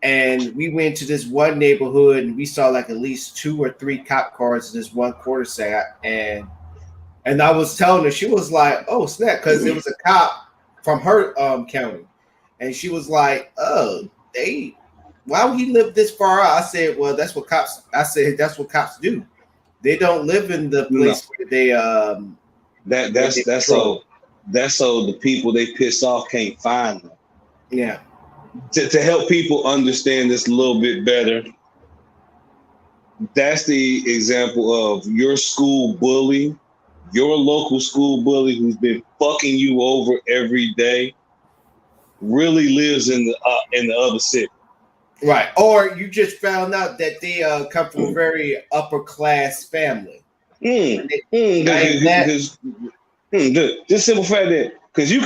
And we went to this one neighborhood and we saw like at least 2 or 3 cop cars in this one cul-de-sac. And I was telling her, she was like, "Oh snap!" Because it was a cop from her county, and she was like, "Oh, why would he live this far out?" I said, "Well, that's what cops." I said, "That's what cops do. They don't live in the place where they That's so the people they piss off can't find them." Yeah. To help people understand this a little bit better, that's the example of your school bully, your local school bully who's been fucking you over every day, really lives in the other city. Right. Or you just found out that they come from a very upper class family. Just simple fact that because you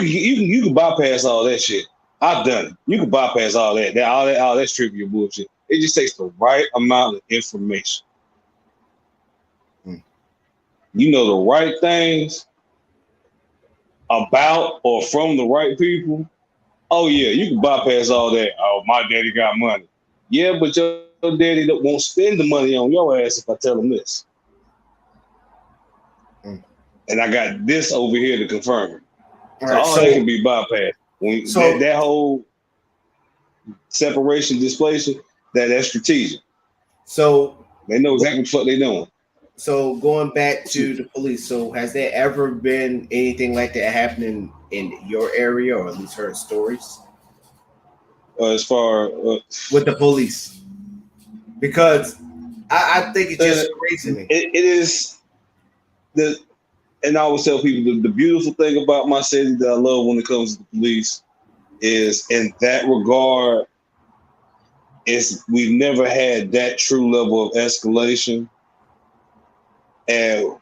can bypass all that shit. I've done it. You can bypass all that. All that's trivial bullshit. It just takes the right amount of information. You know the right things about or from the right people. Oh yeah, you can bypass all that. Oh, my daddy got money. Yeah, but your daddy won't spend the money on your ass if I tell him this. And I got this over here to confirm it. All that can be bypassed. That whole separation displacement, that's strategic. So they know exactly what they're doing. So going back to the police, so has there ever been anything like that happening in your area, or at least heard stories? As far with the police, because I think it's just crazy to me. It is and I always tell people the beautiful thing about my city that I love when it comes to the police is in that regard is we've never had that true level of escalation. And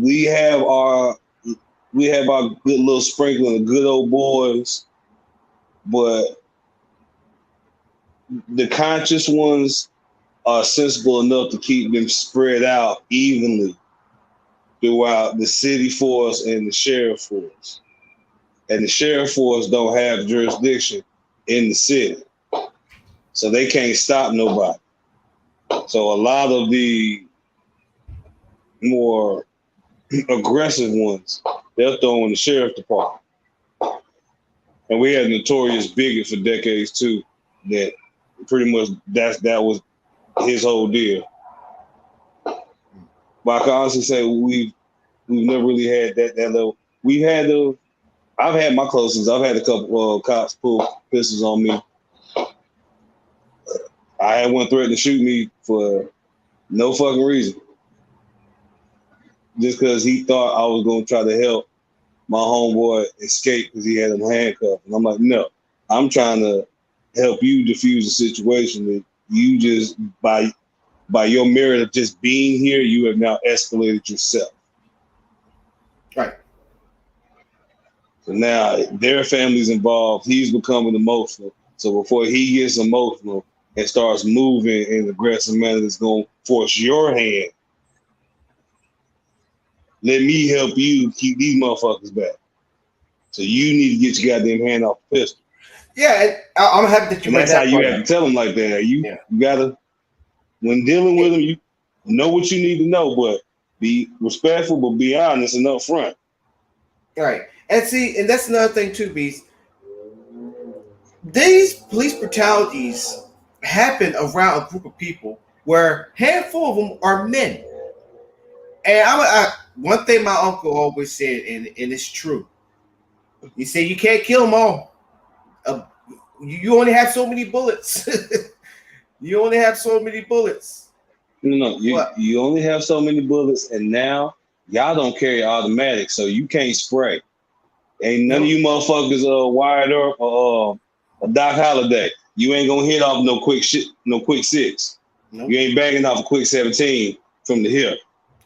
we have our good little sprinkling of good old boys, but the conscious ones are sensible enough to keep them spread out evenly throughout the city force and the sheriff force. And the sheriff force don't have jurisdiction in the city. So they can't stop nobody. So a lot of the more aggressive ones, they'll throw in the sheriff department. And we had a notorious bigot for decades too, that pretty much that was his whole deal. But I can honestly say we've never really had that level. I've had my closest. I've had a couple cops pull pistols on me. I had one threaten to shoot me for no fucking reason. Just because he thought I was going to try to help my homeboy escape because he had him handcuffed. And I'm like, no, I'm trying to help you defuse the situation that you just, by your merit of just being here, you have now escalated yourself. Right. So now their family's involved. He's becoming emotional. So before he gets emotional and starts moving in an aggressive manner that's going to force your hand, let me help you keep these motherfuckers back. So you need to get your goddamn hand off the pistol. Yeah, I'm happy that you. And that's how you have to tell them like that. You gotta, when dealing with them, you know what you need to know, but be respectful, but be honest and upfront. Right, and see, and that's another thing too, Beast. These police brutalities happen around a group of people where a handful of them are men. And one thing my uncle always said, and it's true. He said you can't kill them all. You only have so many bullets. You only have so many bullets. No, you only have so many bullets, and now y'all don't carry automatic, so you can't spray. Ain't none of you motherfuckers wired up a Doc Holliday. You ain't gonna hit off no quick 6. Nope. You ain't banging off a quick 17 from the hip.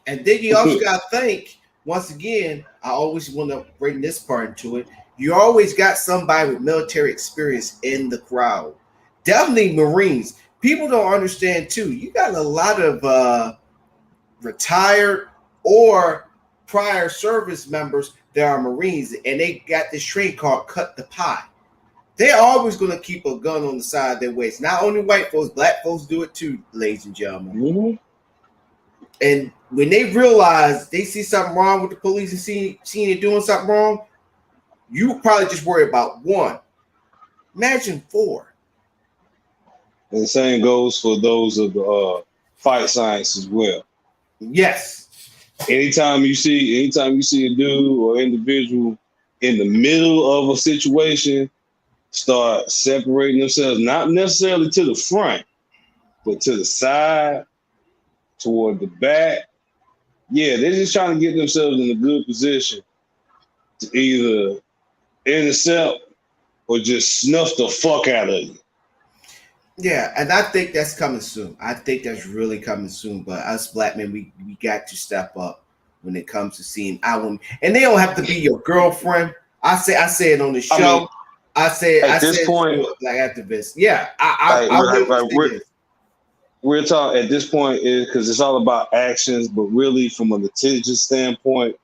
And then you also got to think, once again, I always want to bring this part into it. You always got somebody with military experience in the crowd. Definitely Marines. People don't understand, too. You got a lot of retired or prior service members that are Marines, and they got this training called cut the pie. They're always going to keep a gun on the side of their waist. Not only white folks, black folks do it, too, ladies and gentlemen. Mm-hmm. And when they realize they see something wrong with the police and seeing it doing something wrong, you probably just worry about 1. Imagine 4. And the same goes for those of the fight science as well. Yes. Anytime you see a dude or individual in the middle of a situation start separating themselves, not necessarily to the front, but to the side, toward the back. Yeah, they're just trying to get themselves in a good position to either intercept or just snuff the fuck out of you. Yeah, and I think that's coming soon. I think that's really coming soon. But us black men, we got to step up when it comes to seeing our women. And they don't have to be your girlfriend. I say it on the show. I say at this point, like activists. Yeah, I we're talking at this point is because it's all about actions, but really from a litigious standpoint,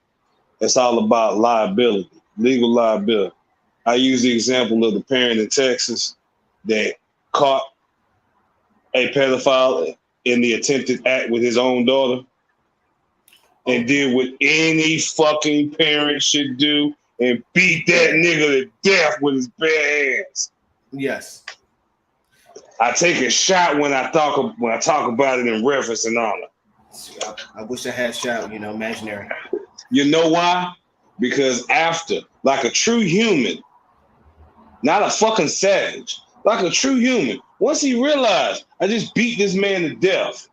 it's all about liability, legal liability. I use the example of the parent in Texas that caught a pedophile in the attempted act with his own daughter and did what any fucking parent should do and beat that nigga to death with his bare hands. Yes. I take a shot when I talk about it in reference and honor. I wish I had shot, imaginary. You know why? Because after, like a true human, not a fucking savage, like a true human, once he realized I just beat this man to death,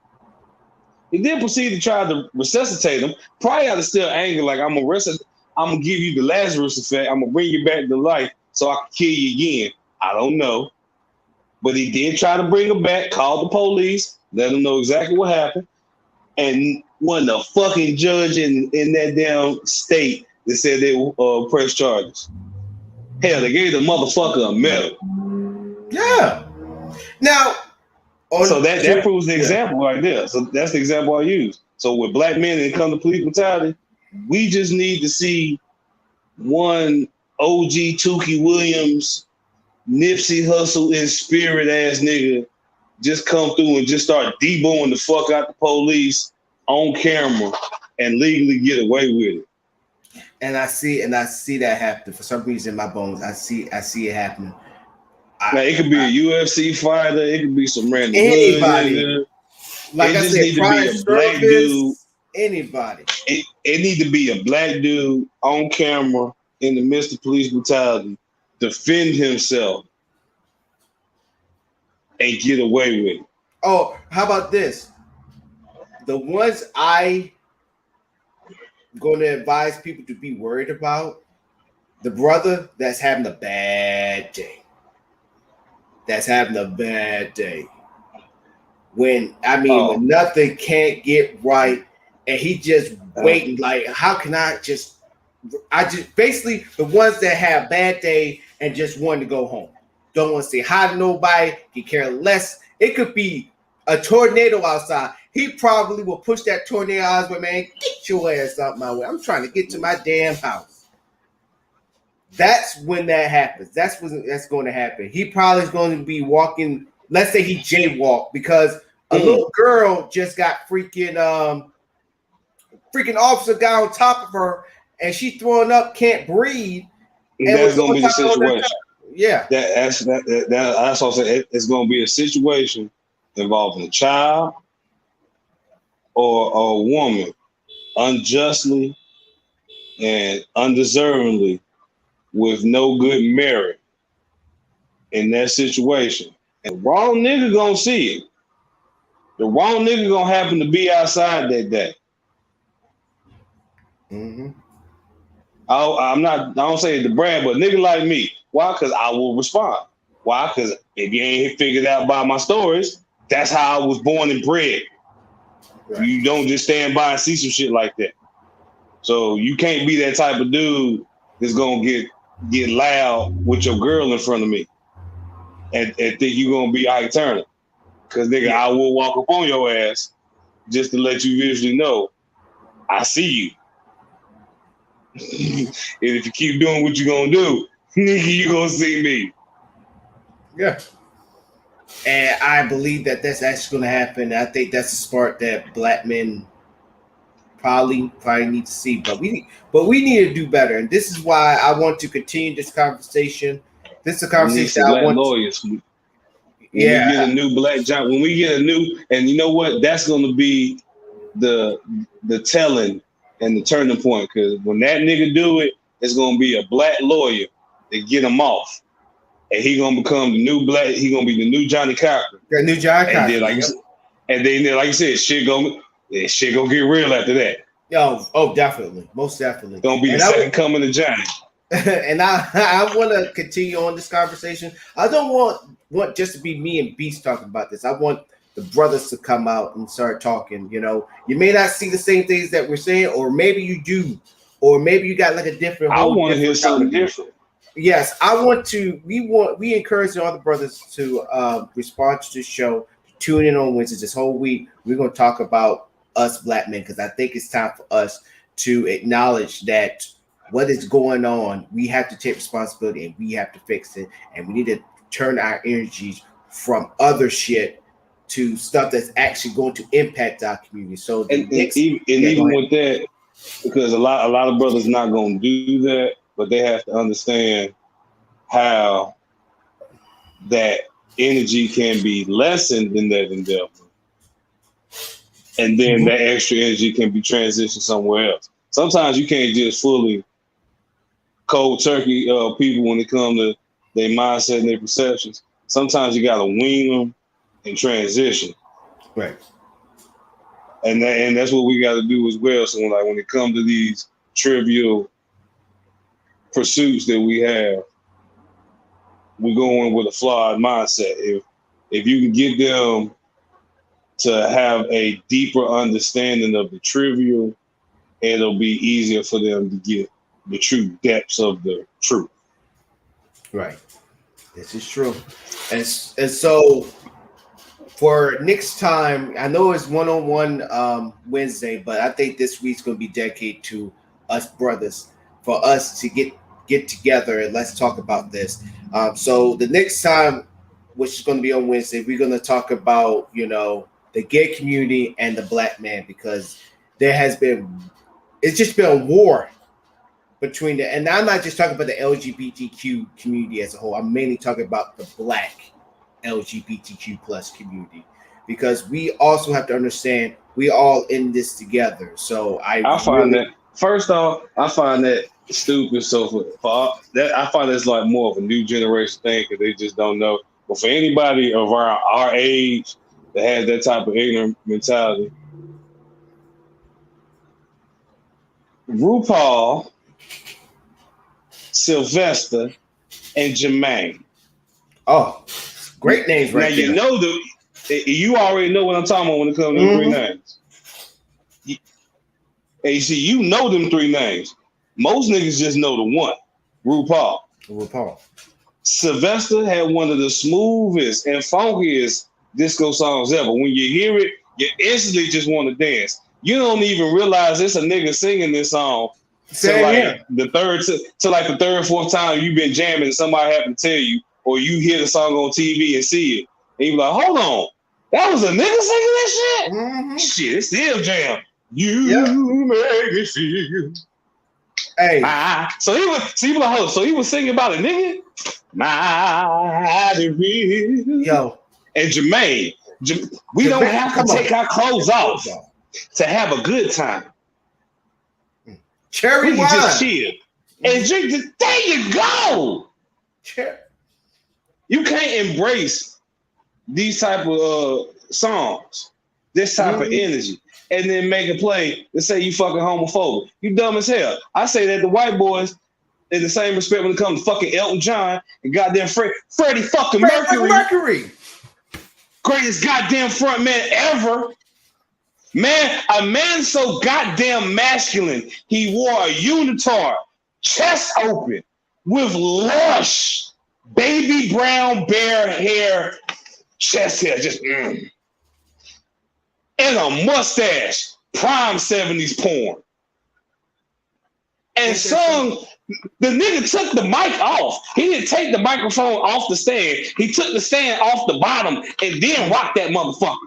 he then proceeded to try to resuscitate him, probably out of still anger, like I'm gonna give you the Lazarus effect, I'm gonna bring you back to life so I can kill you again. I don't know. But he did try to bring him back, called the police, let them know exactly what happened, and wasn't a fucking judge in that damn state that said they press charges. Hell, they gave the motherfucker a medal. Yeah. Now, So that proves the example right there. So that's the example I use. So with black men and come to police brutality, we just need to see one OG Tukey Williams, Nipsey Hussle in spirit ass nigga just come through and just start deboing the fuck out the police on camera and legally get away with it. And I see that happen. For some reason in my bones, I see it happening. Now, it could be a UFC fighter, it could be some random anybody. Hood, like it I just said, need to be a service, black dude. Anybody. It need to be a black dude on camera in the midst of police brutality, defend himself, and get away with it. Oh, how about this? The ones I going to advise people to be worried about, the brother that's having a bad day. When nothing can't get right, and he just waiting like, how can I just basically the ones that have bad day and just want to go home, don't want to say hi to nobody, he care less. It could be a tornado outside. He probably will push that tornado out, but man, get your ass out my way. I'm trying to get to my damn house. That's when that happens. That's going to happen. He probably is going to be walking. Let's say he jaywalked because a little girl just got freaking officer got on top of her and she throwing up, can't breathe. And that's going to be the situation. Yeah, that's what I'm saying. It's going to be a situation involving a child or a woman unjustly and undeservingly with no good merit in that situation. And the wrong nigga gonna see it. The wrong nigga gonna happen to be outside that day. Mm-hmm. I don't say it to brag, but nigga like me. Why? Because I will respond. Why? Because if you ain't figured out by my stories, that's how I was born and bred. Right. You don't just stand by and see some shit like that. So you can't be that type of dude that's gonna get loud with your girl in front of me and think you're gonna be Ike Turner. Cause nigga, I will walk up on your ass just to let you visually know I see you. And if you keep doing what you're gonna do, nigga, you gonna see me. Yeah. And I believe that that's actually gonna happen. I think that's the part that black men probably need to see, but we need to do better. And this is why I want to continue this conversation. This is a conversation I want lawyers. When we get a new black John, when we get a new, and you know what, that's going to be the telling and the turning point. Because when that nigga do it, it's going to be a black lawyer to get him off, and he going to become the new black. He going to be the new Johnny Cochran. The new Johnny Cochran. And then, like you said, shit gonna get real after that. Oh, definitely, most definitely. Gonna be the second coming of Johnny. And I want to continue on this conversation. I don't want just to be me and Beast talking about this. I want the brothers to come out and start talking. You know, you may not see the same things that we're saying, or maybe you do, or maybe you got like a different. I want to hear something different. Yes, I want to. We encourage all the brothers to respond to the show. Tune in on Wednesdays this whole week. We're going to talk about us black men because I think it's time for us to acknowledge that what is going on, we have to take responsibility and we have to fix it. And we need to turn our energies from other shit to stuff that's actually going to impact our community. So even with that, because a lot of brothers not going to do that, but they have to understand how that energy can be lessened in that endeavor. And then that extra energy can be transitioned somewhere else. Sometimes you can't just fully cold turkey people when it comes to their mindset and their perceptions. Sometimes you got to wean them and transition. Right. And that's what we got to do as well. So when it comes to these trivial pursuits that we have, we go in with a flawed mindset. If you can get them to have a deeper understanding of the trivial, it'll be easier for them to get the true depths of the truth. Right. This is true. And so for next time, I know it's one-on-one Wednesday, but I think this week's going to be dedicated to us brothers, for us to get together and let's talk about this. So the next time, which is going to be on Wednesday, we're going to talk about, the gay community and the black man, because it's just been a war between and I'm not just talking about the LGBTQ community as a whole. I'm mainly talking about the black LGBTQ plus community, because we also have to understand we all in this together. So I find that, first off, I find that stupid. So for that, I find it's like more of a new generation thing, because they just don't know. But for anybody around our age that has that type of ignorant mentality, RuPaul, Sylvester, and Jermaine. Oh, great names right now, there. You already know what I'm talking about when it comes to them three names. And you see, you know them three names. Most niggas just know the one, RuPaul. Sylvester had one of the smoothest and funkiest disco songs ever. When you hear it, you instantly just want to dance. You don't even realize it's a nigga singing this song the third, fourth time you've been jamming and somebody happened to tell you, or you hear the song on TV and see it. And you're like, hold on, that was a nigga singing that shit? Mm-hmm. Shit, it's still jam. You make me feel. Hey. So he was singing about a nigga? Mighty real. Yo. And Jermaine, we don't have to take our clothes off to have a good time. Cherry we wine. can just chill and drink the. There you go. You can't embrace these type of songs, this type of energy, and then make a play and say you fucking homophobic. You dumb as hell. I say that the white boys in the same respect when it comes to fucking Elton John and goddamn Freddie fucking Mercury. Greatest goddamn front man ever. Man, a man so goddamn masculine, he wore a unitard, chest open, with lush, baby brown bear hair, chest hair, just and a mustache, prime 70s porn. And sung, the nigga took the mic off. He didn't take the microphone off the stand. He took the stand off the bottom and then rocked that motherfucker.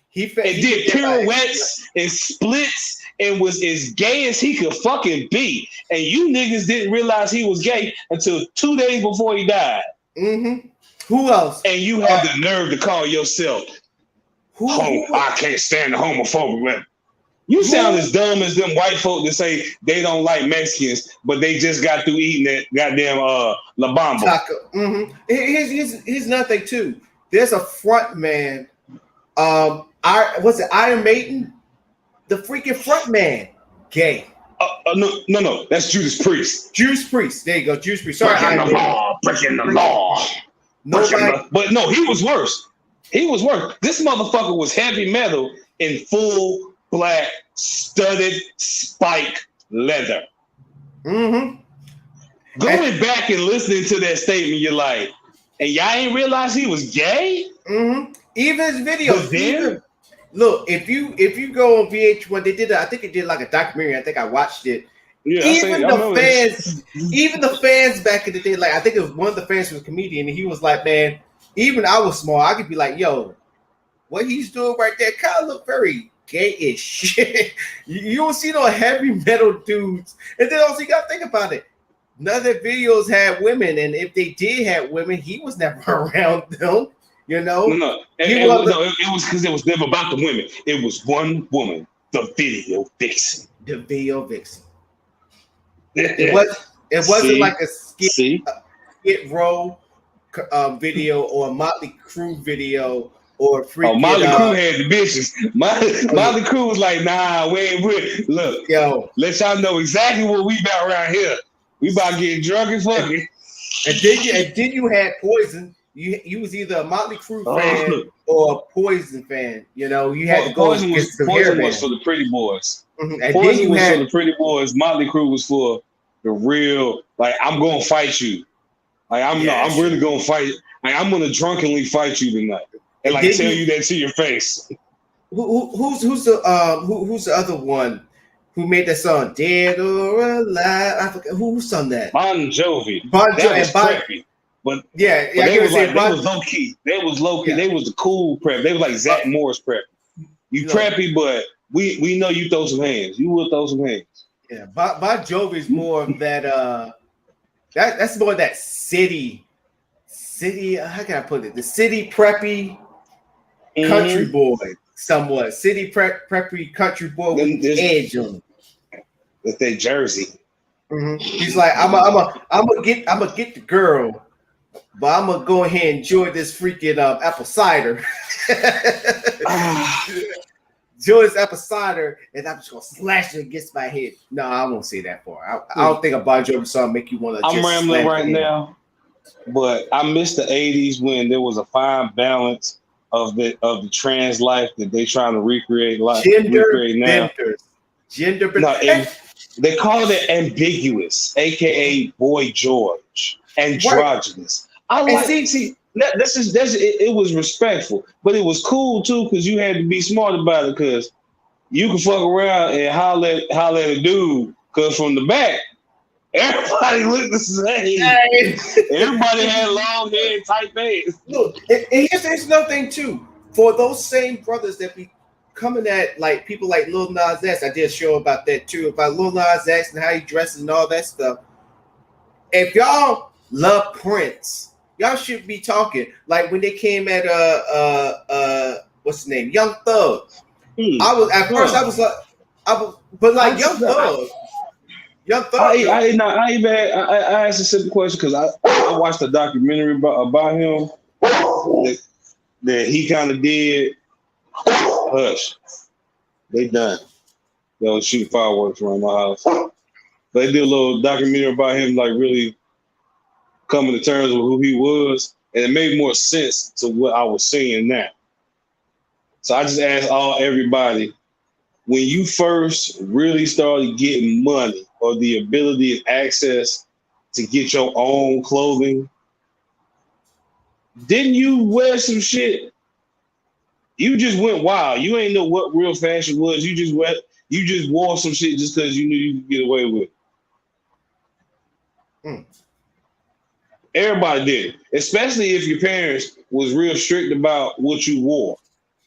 He did pirouettes and splits and was as gay as he could fucking be. And you niggas didn't realize he was gay until 2 days before he died. Mm-hmm. Who else? And you had the nerve to call yourself, I can't stand the homophobic man. You sound as dumb as them white folk that say they don't like Mexicans, but they just got through eating that goddamn La Bamba. Taco. Mm-hmm. Here's another thing too. There's a front man. Was it Iron Maiden? The freaking front man, gay. No. That's Judas Priest. Judas Priest. There you go, Judas Priest. Sorry, breaking the law. But no, he was worse. This motherfucker was heavy metal in full black studded spike leather. Mm-hmm. Going back and listening to that statement, you're like, and y'all ain't realize he was gay? Mm-hmm. Even his videos. Look, if you go on VH1, they did. I think it did like a documentary. I think I watched it. Yeah, even the fans back in the day, like I think it was one of the fans was a comedian, and he was like, "Man, even I was small. I could be like, yo, what he's doing right there kind of look very gay-ish." You don't see no heavy metal dudes, and then also you got to think about it. None of their videos had women, and if they did have women, he was never around them. You know? No. It was because it was never about the women. It was one woman, the video vixen. The video vixen. It wasn't like a Skid Row video or a Motley Crue video or freaking. Motley Crue had the bitches. Motley Crue was like, nah, wait, look, yo, let y'all know exactly what we about around here. We about getting drunk and fucking. And then you had Poison. You was either a Motley Crue fan or a Poison fan. You know, you had to go against the Poison was for the pretty boys. Mm-hmm. And Poison was for the pretty boys. Motley Crue was for the real. Like, I'm gonna fight you. Like I'm really gonna fight. Like I'm gonna drunkenly fight you tonight. and like then tell you that to your face. Who's the other one who made that song Dead or Alive? I forget who sung that. Bon Jovi. Bon That Jovi was and Bon, preppy. But yeah, but they I was say like Bon, they was low key. They was low key. yeah. They was the cool prep. They was like Zach Morris prep. You You know, preppy, but we know you throw some hands. You will throw some hands. yeah, Bon Jovi's more of that. That's more that city. How can I put it? The city preppy country boy, somewhat city preppy country boy with edge on him. With that jersey. Mm-hmm. He's like, I'm gonna get the girl, but I'm gonna go ahead and enjoy this freaking apple cider. Enjoy this apple cider, and I'm just gonna slash it against my head. No, I won't say that far. I don't think a Bon Jovi song make you want to. I'm rambling right now, but I miss the '80s when there was a fine balance of the trans life that they trying to recreate now. Gender benders. No, they call it ambiguous, aka Boy George, androgynous. I like see it was respectful, but it was cool too because you had to be smart about it because you can fuck around and holler at a dude because from the back everybody looked the same. Hey. Everybody had long hair and tight bands. Look, and here's another thing too. For those same brothers that be coming at like people like Lil Nas X, I did a show about that too, about Lil Nas X and how he dresses and all that stuff. If y'all love Prince, y'all should be talking like when they came at what's his name, Young Thug. I was at first I was like Young Thug. I asked a simple question because I watched a documentary about him that he kind of did. Hush, they done. They was shooting fireworks around my house. But they did a little documentary about him, like really coming to terms with who he was, and it made more sense to what I was seeing now. So I just asked everybody, when you first really started getting money or the ability and access to get your own clothing, didn't you wear some shit? You just went wild. You ain't know what real fashion was. You just wore some shit just because you knew you could get away with it. Everybody did it, especially if your parents was real strict about what you wore.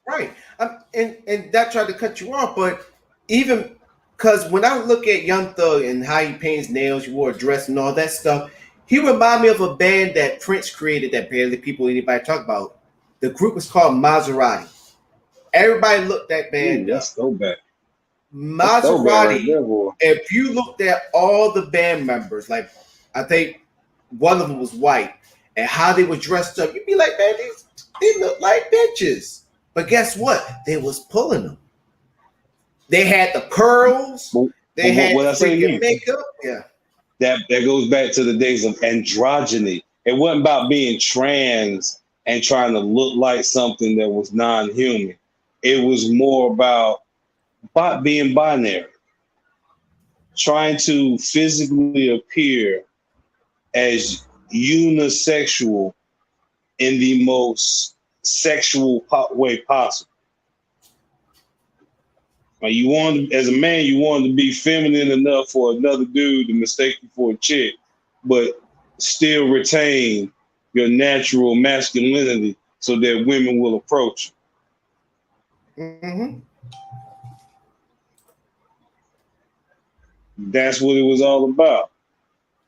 Right. And that tried to cut you off, but even because when I look at Young Thug and how he paints nails, he wore a dress and all that stuff, he reminded me of a band that Prince created that barely anybody talk about. The group was called Maserati. Everybody looked that band. That's so bad. Maserati. Right, if you looked at all the band members, like I think one of them was white, and how they were dressed up, you'd be like, man, they look like bitches. But guess what? They was pulling them. They had the curls. They had freaking makeup. Yeah. That goes back to the days of androgyny. It wasn't about being trans and trying to look like something that was non-human. It was more about being binary, trying to physically appear as unisexual in the most sexual way possible. Like as a man, you wanted to be feminine enough for another dude to mistake you for a chick, but still retain your natural masculinity so that women will approach you. Mm-hmm. That's what it was all about.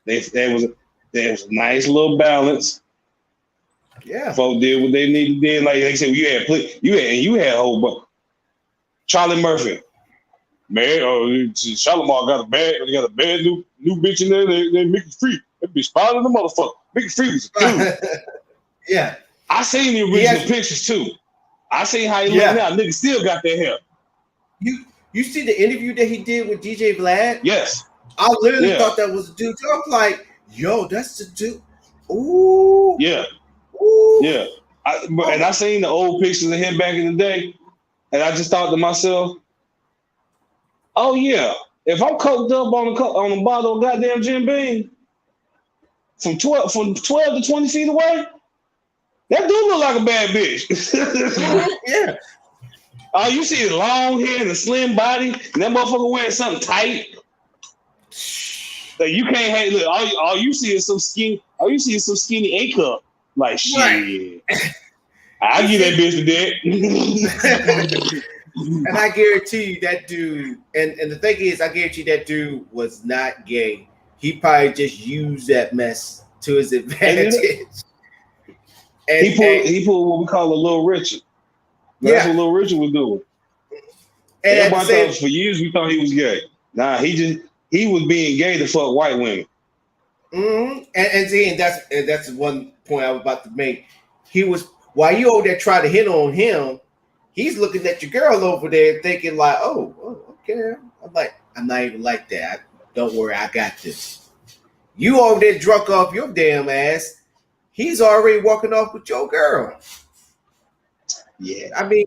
There was a nice little balance. Yeah, folks did what they needed to do. Like they said, you had a whole bunch. Charlie Murphy, man, Shalimar got a bad new bitch in there. They Mickey Free. That bitch spotted the motherfucker. Mickey Free was a dude. Yeah, I seen the original pictures too. I seen how he looked now. Nigga still got that hair. You see the interview that he did with DJ Vlad? Yes. I literally thought that was a dude. I'm like, yo, that's the dude. Ooh. Yeah. Ooh. Yeah. And I seen the old pictures of him back in the day, and I just thought to myself, oh yeah, if I'm coked up on a bottle of goddamn Jim Beam from 12 to 20 feet away, That do look like a bad bitch. Yeah. All you see is long hair and a slim body, and that motherfucker wearing something tight. Like you can't have look. All you see is some skinny. All you see is some skinny A cup. Like shit. Right. I give that bitch to that. And I guarantee you that dude. And the thing is, I guarantee that dude was not gay. He probably just used that mess to his advantage. And he pulled what we call a Little Richard. That's what Little Richard was doing. And everybody thought for years we thought he was gay. Nah, he was being gay to fuck white women. Mm-hmm. And that's one point I was about to make. He was while you over there trying to hit on him, he's looking at your girl over there thinking like, oh, okay. I'm like, I'm not even like that. Don't worry, I got this. You over there drunk off your damn ass. He's already walking off with your girl. Yeah. I mean,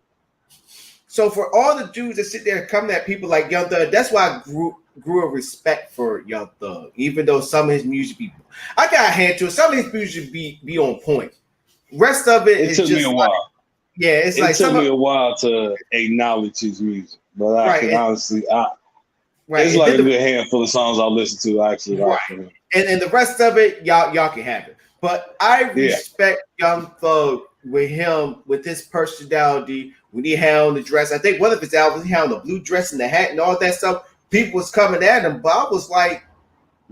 so for all the dudes that sit there and come at people like Young Thug, that's why I grew a respect for Young Thug, even though some of his music I got a hand to it. Some of his music be on point. Rest of it is took just me a while. Yeah, it's it took me a while to acknowledge his music, but I can honestly, it's like a good handful of songs I listen to. Actually, and the rest of it, y'all can have it. But I respect Young Thug with him, with his personality. When he had on the dress, I think one of his albums, he had on the blue dress and the hat and all that stuff. People was coming at him, but I was like,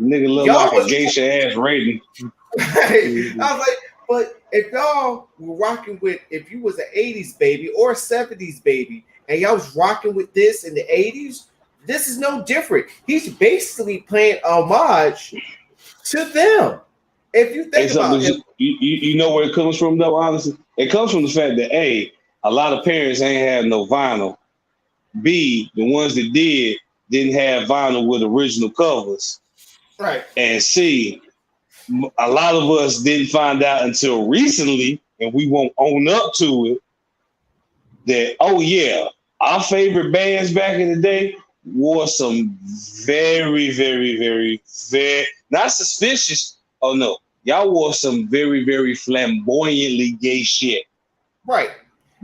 nigga look like a geisha ass rating. I was like, but if y'all were rocking with, if you was an 80s baby or a 70s baby, and y'all was rocking with this in the 80s, this is no different. He's basically playing homage to them. If you think about it. You know where it comes from, though, honestly? It comes from the fact that, A, a lot of parents ain't had no vinyl. B, the ones that didn't have vinyl with original covers. Right. And C, a lot of us didn't find out until recently, and we won't own up to it, that, oh yeah, our favorite bands back in the day wore some very, very, very, very, not suspicious, oh no, y'all wore some very, very flamboyantly gay shit. Right.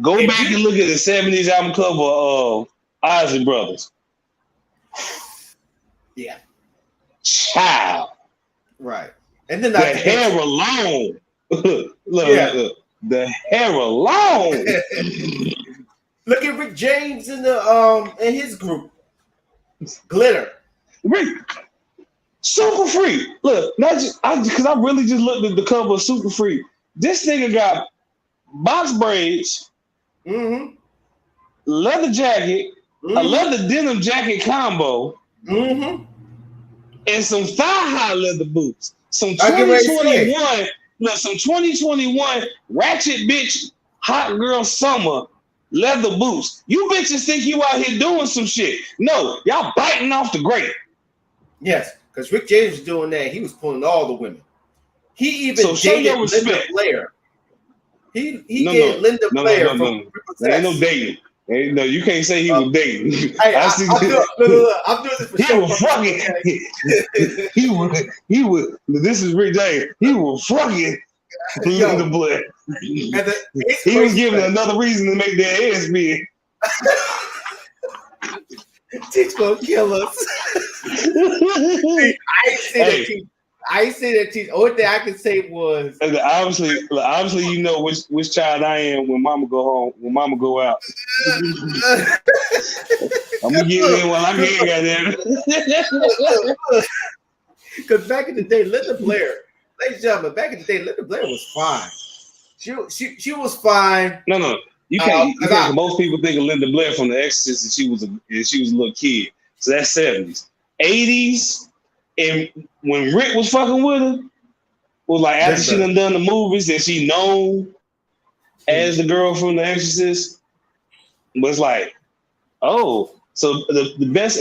Go back and look at the 70s album cover of Ozzy Brothers. Yeah. Child. Right. And then the hair alone. Look, the hair alone. Look at Rick James in the in his group. Glitter. Rick, Super Freak. Look, not just because I really just looked at the cover of Super Freak. This nigga got box braids, leather jacket, a leather denim jacket combo, and some thigh-high leather boots. Some 2021, some 2021 ratchet bitch hot girl summer leather boots. You bitches think you out here doing some shit. No, y'all biting off the grape. Yes, because Rick James was doing that. He was pulling all the women. He even dated Linda Blair. He did Linda Blair from There ain't no dating. No, you can't say he was dating. Hey, I'm doing this for he was fucking. He was. This is Rick James. He was fucking Linda Blair. He was giving another reason to make their ass big. Teach gonna kill us. I ain't say that. Teach. Only thing I can say was obviously, you know which child I am when Mama go home. When Mama go out, I'm gonna get in while I'm here, goddamn. Because back in the day, Linda Blair, ladies and gentlemen, back in the day, Linda Blair was fine. She was fine. No, you can't. Most people think of Linda Blair from The Exorcist, and she was a little kid. So that's 70s, 80s. And when Rick was fucking with her, was like after she done the movies and she known as the girl from The Exorcist, was like, oh, so the best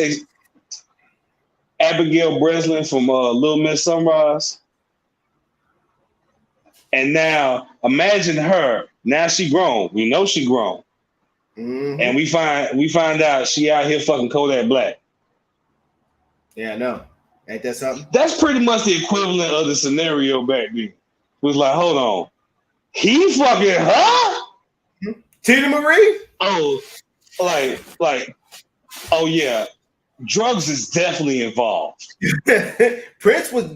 Abigail Breslin from Little Miss Sunrise. And now imagine her. Now she grown. We know she grown. And we find out she out here fucking Kodak Black. Yeah, I know. Ain't that something? That's pretty much the equivalent of the scenario back then. It was like, hold on. He fucking her? Tina Marie? Oh, oh yeah. Drugs is definitely involved. Prince was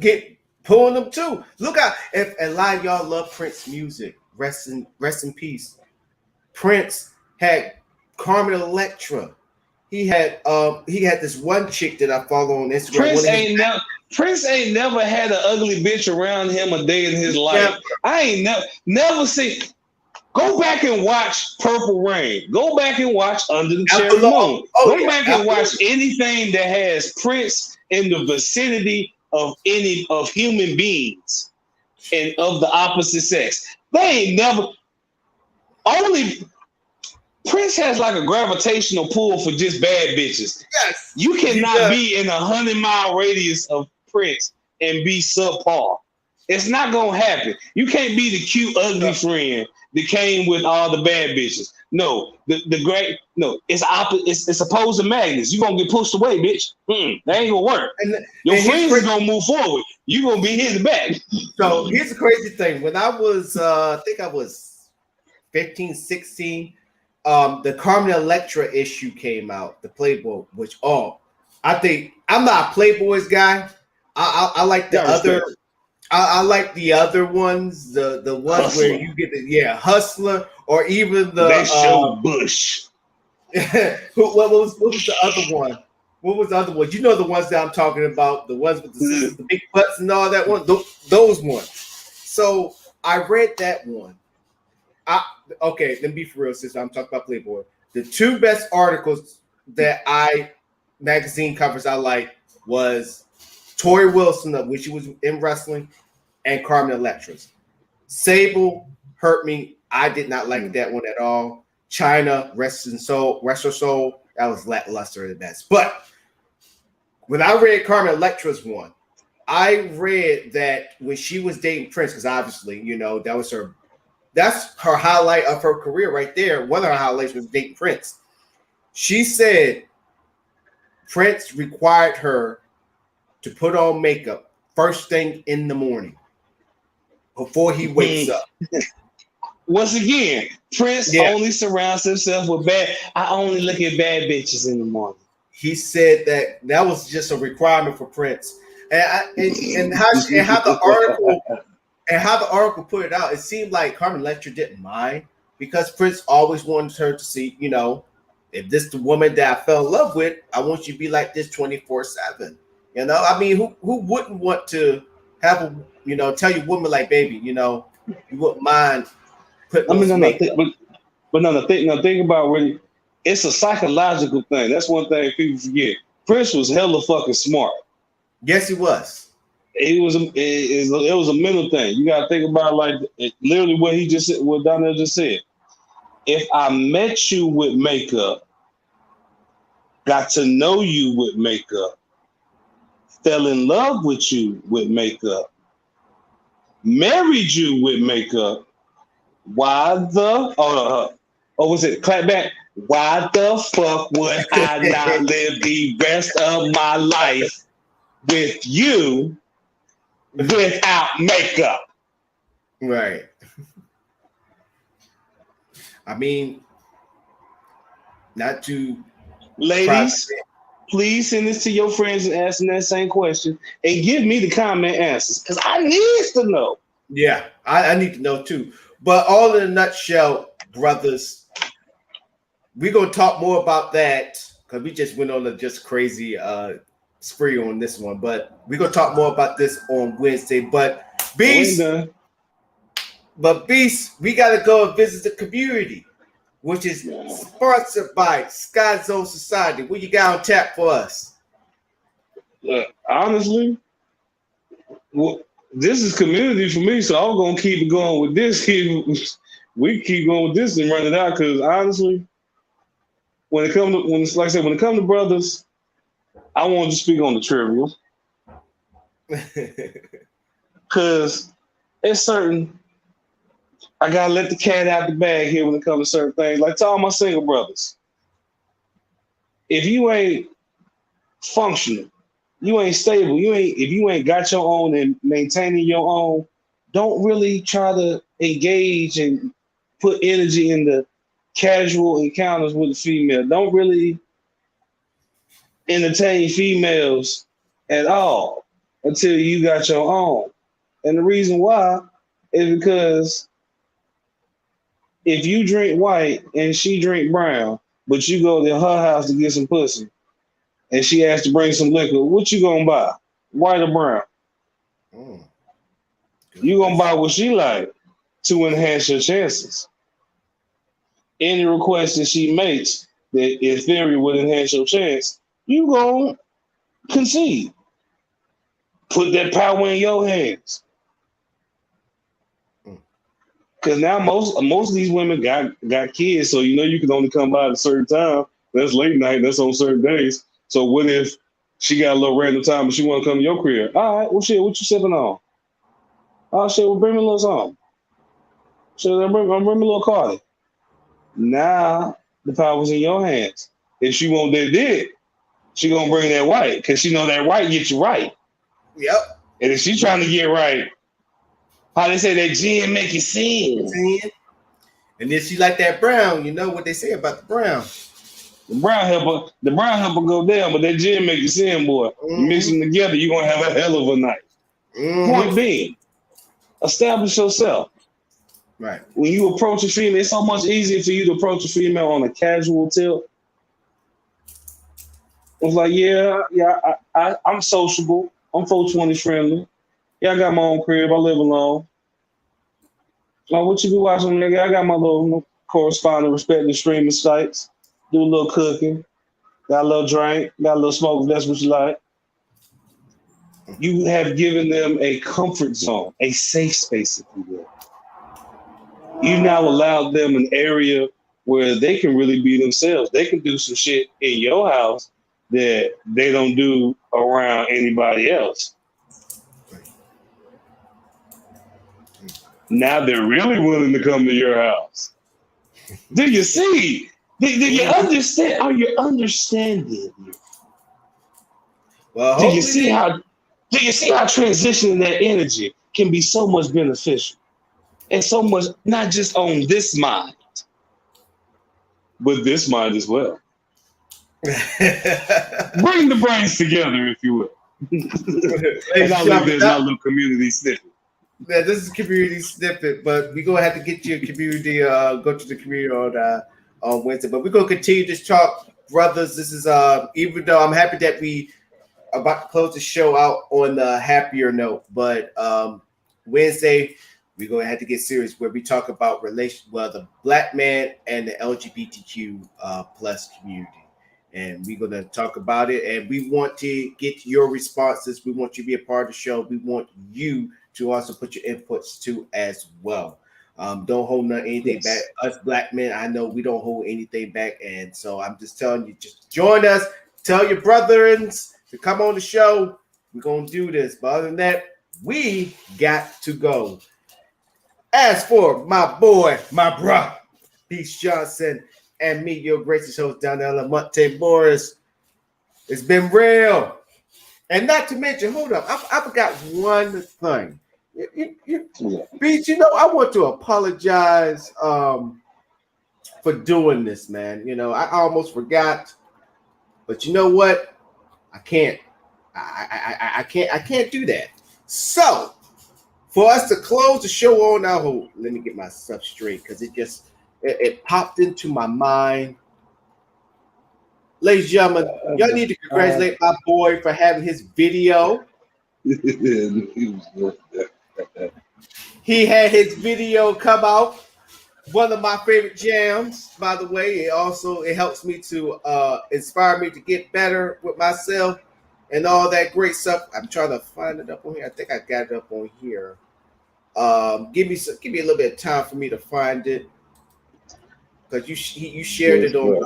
pulling them too. Look out! If a lot of y'all love Prince music, rest in peace. Prince had Carmen Electra. He had this one chick that I follow on Instagram. Prince ain't never had an ugly bitch around him a day in his life. I ain't never seen. Go back and watch Purple Rain. Go back and watch Under the Cherry Moon. Go back and watch anything that has Prince in the vicinity of any of human beings and of the opposite sex. They ain't never. Only Prince has like a gravitational pull for just bad bitches. Yes, you cannot be in 100-mile radius of Prince and be subpar. It's not gonna happen. You can't be the cute, ugly friend that came with all the bad bitches. No, it's opposed to magnets. You're gonna get pushed away, bitch. That ain't gonna work. Your friends is gonna move forward. You're gonna be hit back. So here's the crazy thing. When I was I think I was 15, 16, the Carmen Electra issue came out, the Playboy, which I think I'm not a Playboys guy. I like the other. I like the other ones, the ones Hustler. Where you get Hustler, or even the they show Bush. what was the other one? What was the other one? You know the ones that I'm talking about, the ones with the big butts and all that one, those ones. So I read that one. Okay, let me be for real, since I'm talking about Playboy. The two best articles that magazine covers I like was Tori Wilson, of which she was in wrestling, and Carmen Electra's. Sable hurt me. I did not like that one at all. China, Rest Her Soul, that was lackluster at best. But when I read Carmen Electra's one, I read that when she was dating Prince, because obviously, that's her highlight of her career right there. One of her highlights was dating Prince. She said Prince required her to put on makeup first thing in the morning before he wakes up. Once again, Prince only surrounds himself with I only look at bad bitches in the morning. He said that was just a requirement for Prince. And how the article put it out, it seemed like Carmen Electra didn't mind, because Prince always wanted her to see, if this the woman that I fell in love with, I want you to be like this 24/7. I mean, who wouldn't want to have tell your woman, like, baby, you wouldn't mind putting makeup. Think about really, it's a psychological thing. That's one thing people forget. Prince was hella fucking smart. Yes, he was. It was a mental thing. You gotta think about literally what Donnell just said. If I met you with makeup, got to know you with makeup, fell in love with you with makeup, married you with makeup, why the was it clap back? Why the fuck would I not live the rest of my life with you without makeup? Right. I mean, not to ladies, please send this to your friends and ask them that same question and give me the comment answers, because I need to know. Yeah, I need to know too. But all in a nutshell, brothers, we're gonna talk more about that, because we just went on a just crazy spree on this one. But we're gonna talk more about this on Wednesday. But Beast, we gotta go and visit the community, which is sponsored by Sky Zone Society. What you got on tap for us? Honestly, this is community for me, so I'm gonna keep going with this. We keep going with this and run it out, because honestly, when it comes to brothers, I want to speak on the trivial, because it's certain. I gotta let the cat out the bag here when it comes to certain things. Like to all my single brothers, if you ain't functional, you ain't stable, if you ain't got your own and maintaining your own, don't really try to engage and put energy into casual encounters with a female. Don't really entertain females at all until you got your own. And the reason why is because if you drink white and she drink brown, but you go to her house to get some pussy and she has to bring some liquor, what you gonna buy? White or brown? Mm. You gonna buy what she like to enhance your chances. Any request that she makes that in theory would enhance your chance, you gonna concede. Put that power in your hands. Because now most of these women got kids, so you know you can only come by at a certain time. That's late night. That's on certain days. So what if she got a little random time and she want to come to your crib? All right, well shit, what you sipping on? Oh shit, well bring me a little something. Shit, bring me a little Cardi. Now the power's in your hands. If she want that dick, she gonna bring that white because she know that white gets you right. Yep. And if she trying to get right, how they say that gin make you sin. And then she like that brown. You know what they say about the brown. The brown helper go down, but that gin make you sin, boy. You mix them together, you're gonna have a hell of a night. Point being, establish yourself. Right. When you approach a female, it's so much easier for you to approach a female on a casual tilt. It's like, I'm sociable. I'm 420 friendly. Yeah, I got my own crib. I live alone. Like, what you be watching, nigga? I got my little corresponding, respecting streaming sites. Do a little cooking. Got a little drink. Got a little smoke if that's what you like. You have given them a comfort zone, a safe space, if you will. You now allow them an area where they can really be themselves. They can do some shit in your house that they don't do around anybody else. Now they're really willing to come to your house. Do you see? Do you understand? Are you understanding? Well, do you see how transitioning that energy can be so much beneficial? And so much, not just on this mind, but this mind as well. Bring the brains together, if you will. And I'll leave this my little community snippet. Yeah, this is community snippet, but we're gonna have to get you a community. Go to the community on Wednesday. But we're gonna continue this talk, brothers. This is even though I'm happy that we are about to close the show out on the happier note, but Wednesday we're gonna have to get serious where we talk about the black man and the LGBTQ plus community. And we're going to talk about it. And we want to get your responses. We want you to be a part of the show. We want you to also put your inputs too as well. Don't hold anything back. Us black men, I know we don't hold anything back. And so I'm just telling you, just join us. Tell your brethrens to come on the show. We're going to do this. But other than that, we got to go. As for my boy, my bruh, Peace Johnson, and me, your gracious host, Donnell Lamonte Morris. It's been real. And not to mention, hold up, I forgot one thing. Beach, I want to apologize for doing this, man. I almost forgot. But you know what? I can't. I can't do that. So, for us to close the show on our let me get my stuff straight because it popped into my mind. Ladies and gentlemen, y'all need to congratulate my boy for having his video. He had his video come out. One of my favorite jams, by the way. It helps me to inspire me to get better with myself and all that great stuff. I'm trying to find it up on here. I think I got it up on here. Give me a little bit of time for me to find it. Because you shared it on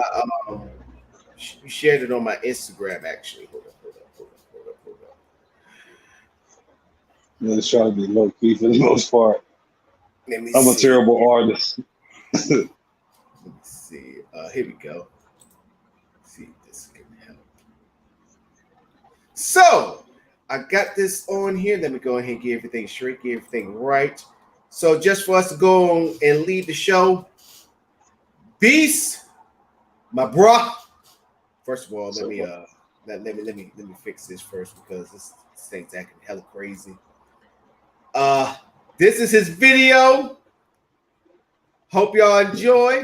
my Instagram actually. Hold up. Let's try to be low key for the most part. I'm a terrible artist. Let me see. Here we go. Let's see if this can help. So I got this on here. Let me go ahead and get everything straight, get everything right. So just for us to go on and lead the show, Beast, my bro. First of all, let me fix this first because this thing's acting hella crazy. This is his video. Hope y'all enjoy.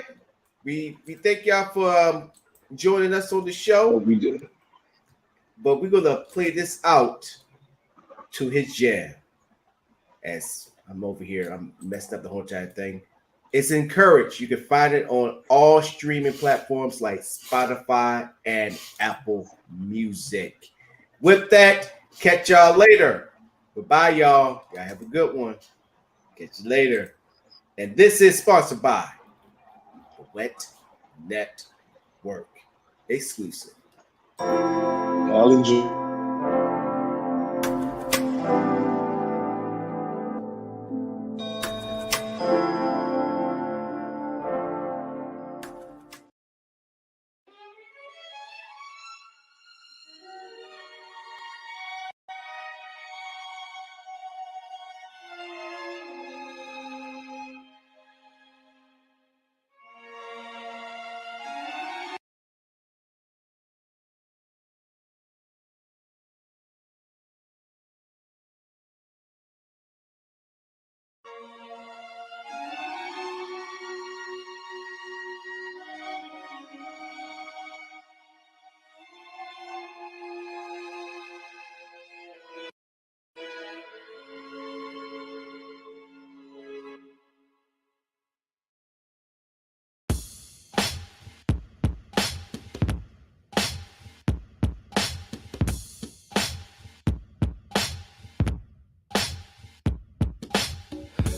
We thank y'all for joining us on the show. We did. But we're gonna play this out to his jam. As I'm over here, I'm messing up the whole entire thing. It's Encouraged. You can find it on all streaming platforms like Spotify and Apple Music. With that, catch y'all later. Goodbye, y'all. Y'all have a good one. Catch you later. And this is sponsored by the Wet Network. Exclusive. I'll enjoy.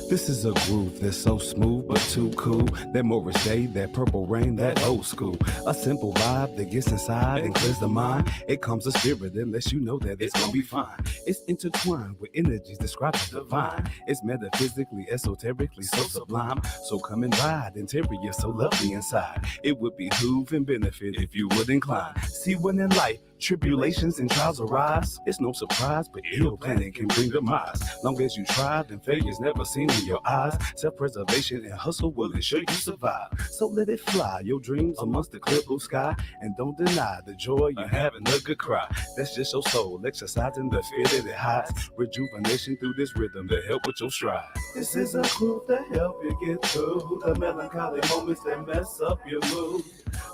This is a groove that's so smooth but too cool. That Morris Day, that Purple Rain, that old school. A simple vibe that gets inside and clears the mind. It calms the spirit and lets you know that it's gonna be fine. It's intertwined with energies described as divine. It's metaphysically, esoterically so sublime. So come and ride, interior so lovely inside. It would behoove and benefit if you would incline. See, when in life tribulations and trials arise, it's no surprise, but ill planning can bring demise. Long as you try, then failure's never seen in your eyes. Self-preservation and hustle will ensure you survive. So let it fly, your dreams amongst the clear blue sky, and don't deny the joy you have in a good cry. That's just your soul exercising the fear that it hides. Rejuvenation through this rhythm to help with your stride. This is a groove to help you get through the melancholy moments that mess up your mood.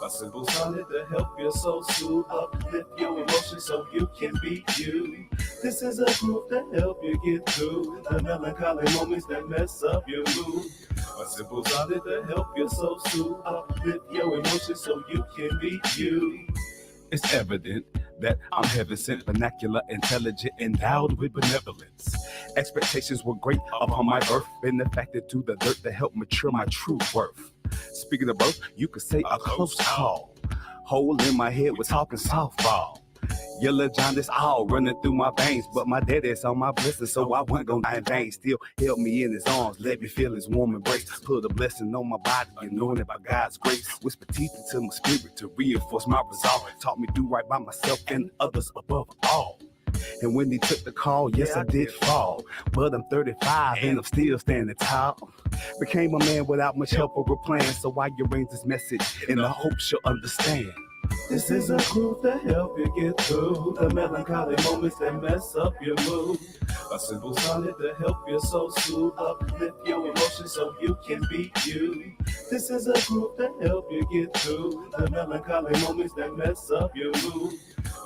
A simple sonnet to help your soul soothe, uplift your emotions so you can be you. This is a groove to help you get through the melancholy moments that mess up your mood. A simple sonnet to help your soul soothe, uplift your emotions so you can be you. It's evident that I'm heaven sent, vernacular, intelligent, endowed with benevolence. Expectations were great upon my birth, benefacted to the dirt to help mature my true worth. Speaking of birth, you could say a close call. Hole in my head was talking softball. Yellow jaundice all running through my veins, but my daddy's on my blessing, so I wasn't gonna die in vain. Still held me in his arms, let me feel his warm embrace. Put a blessing on my body, anointed by God's grace. Whisper teeth into my spirit to reinforce my resolve. Taught me to do right by myself and others above all. And when he took the call, yes, I did fall. But I'm 35 and I'm still standing tall. Became a man without much help or a plan, so I arrange this message in the hope she'll understand. This is a groove to help you get through the melancholy moments that mess up your mood. A simple sonnet to help your soul soothe, uplift your emotions so you can be you. This is a groove to help you get through the melancholy moments that mess up your mood.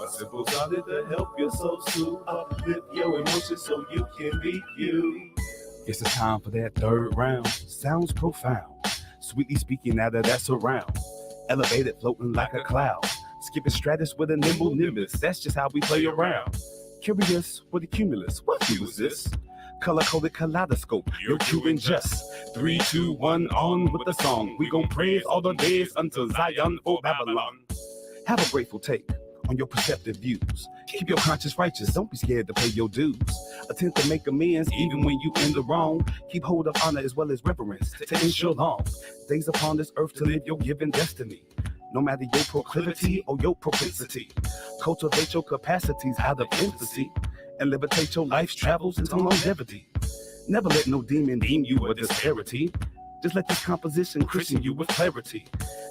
A simple sonnet to help your soul soothe, uplift your emotions so you can be you. It's the time for that third round. Sounds profound, sweetly speaking out of that surround. Elevated, floating like a cloud. Skipping stratus with a nimble nimbus. That's just how we play around. Curious with the cumulus. What view is this? Color-coded kaleidoscope. You're curing just. 3, 2, 1, on with the song. We gon' praise all the days until Zion or Babylon. Have a grateful take on your perceptive views. Keep your conscience righteous. Don't be scared to pay your dues. Attempt to make amends even when you in the wrong. Keep hold of honor as well as reverence to ensure long days upon this earth to live your given destiny. No matter your proclivity or your propensity, cultivate your capacities out of infancy and levitate your life's travels into longevity. Never let no demon deem you a disparity. Just let this composition christen you with clarity.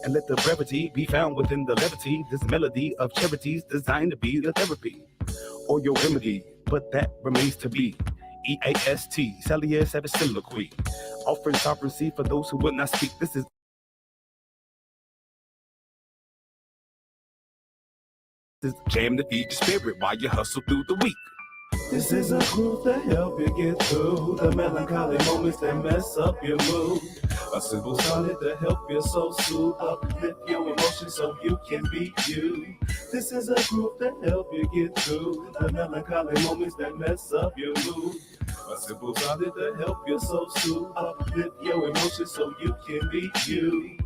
And let the brevity be found within the levity. This melody of charities designed to be a therapy or your remedy, but that remains to be. EAST, Cellier Savage Soliloquy, offering sovereignty for those who will not speak. This is jam to feed your spirit while you hustle through the week. This is a groove to help you get through the melancholy moments that mess up your mood. A simple sonnet to help your soul soothe, uplift your emotions so you can be you. This is a groove to help you get through the melancholy moments that mess up your mood. A simple sonnet to help your soul soothe, uplift your emotions so you can be you.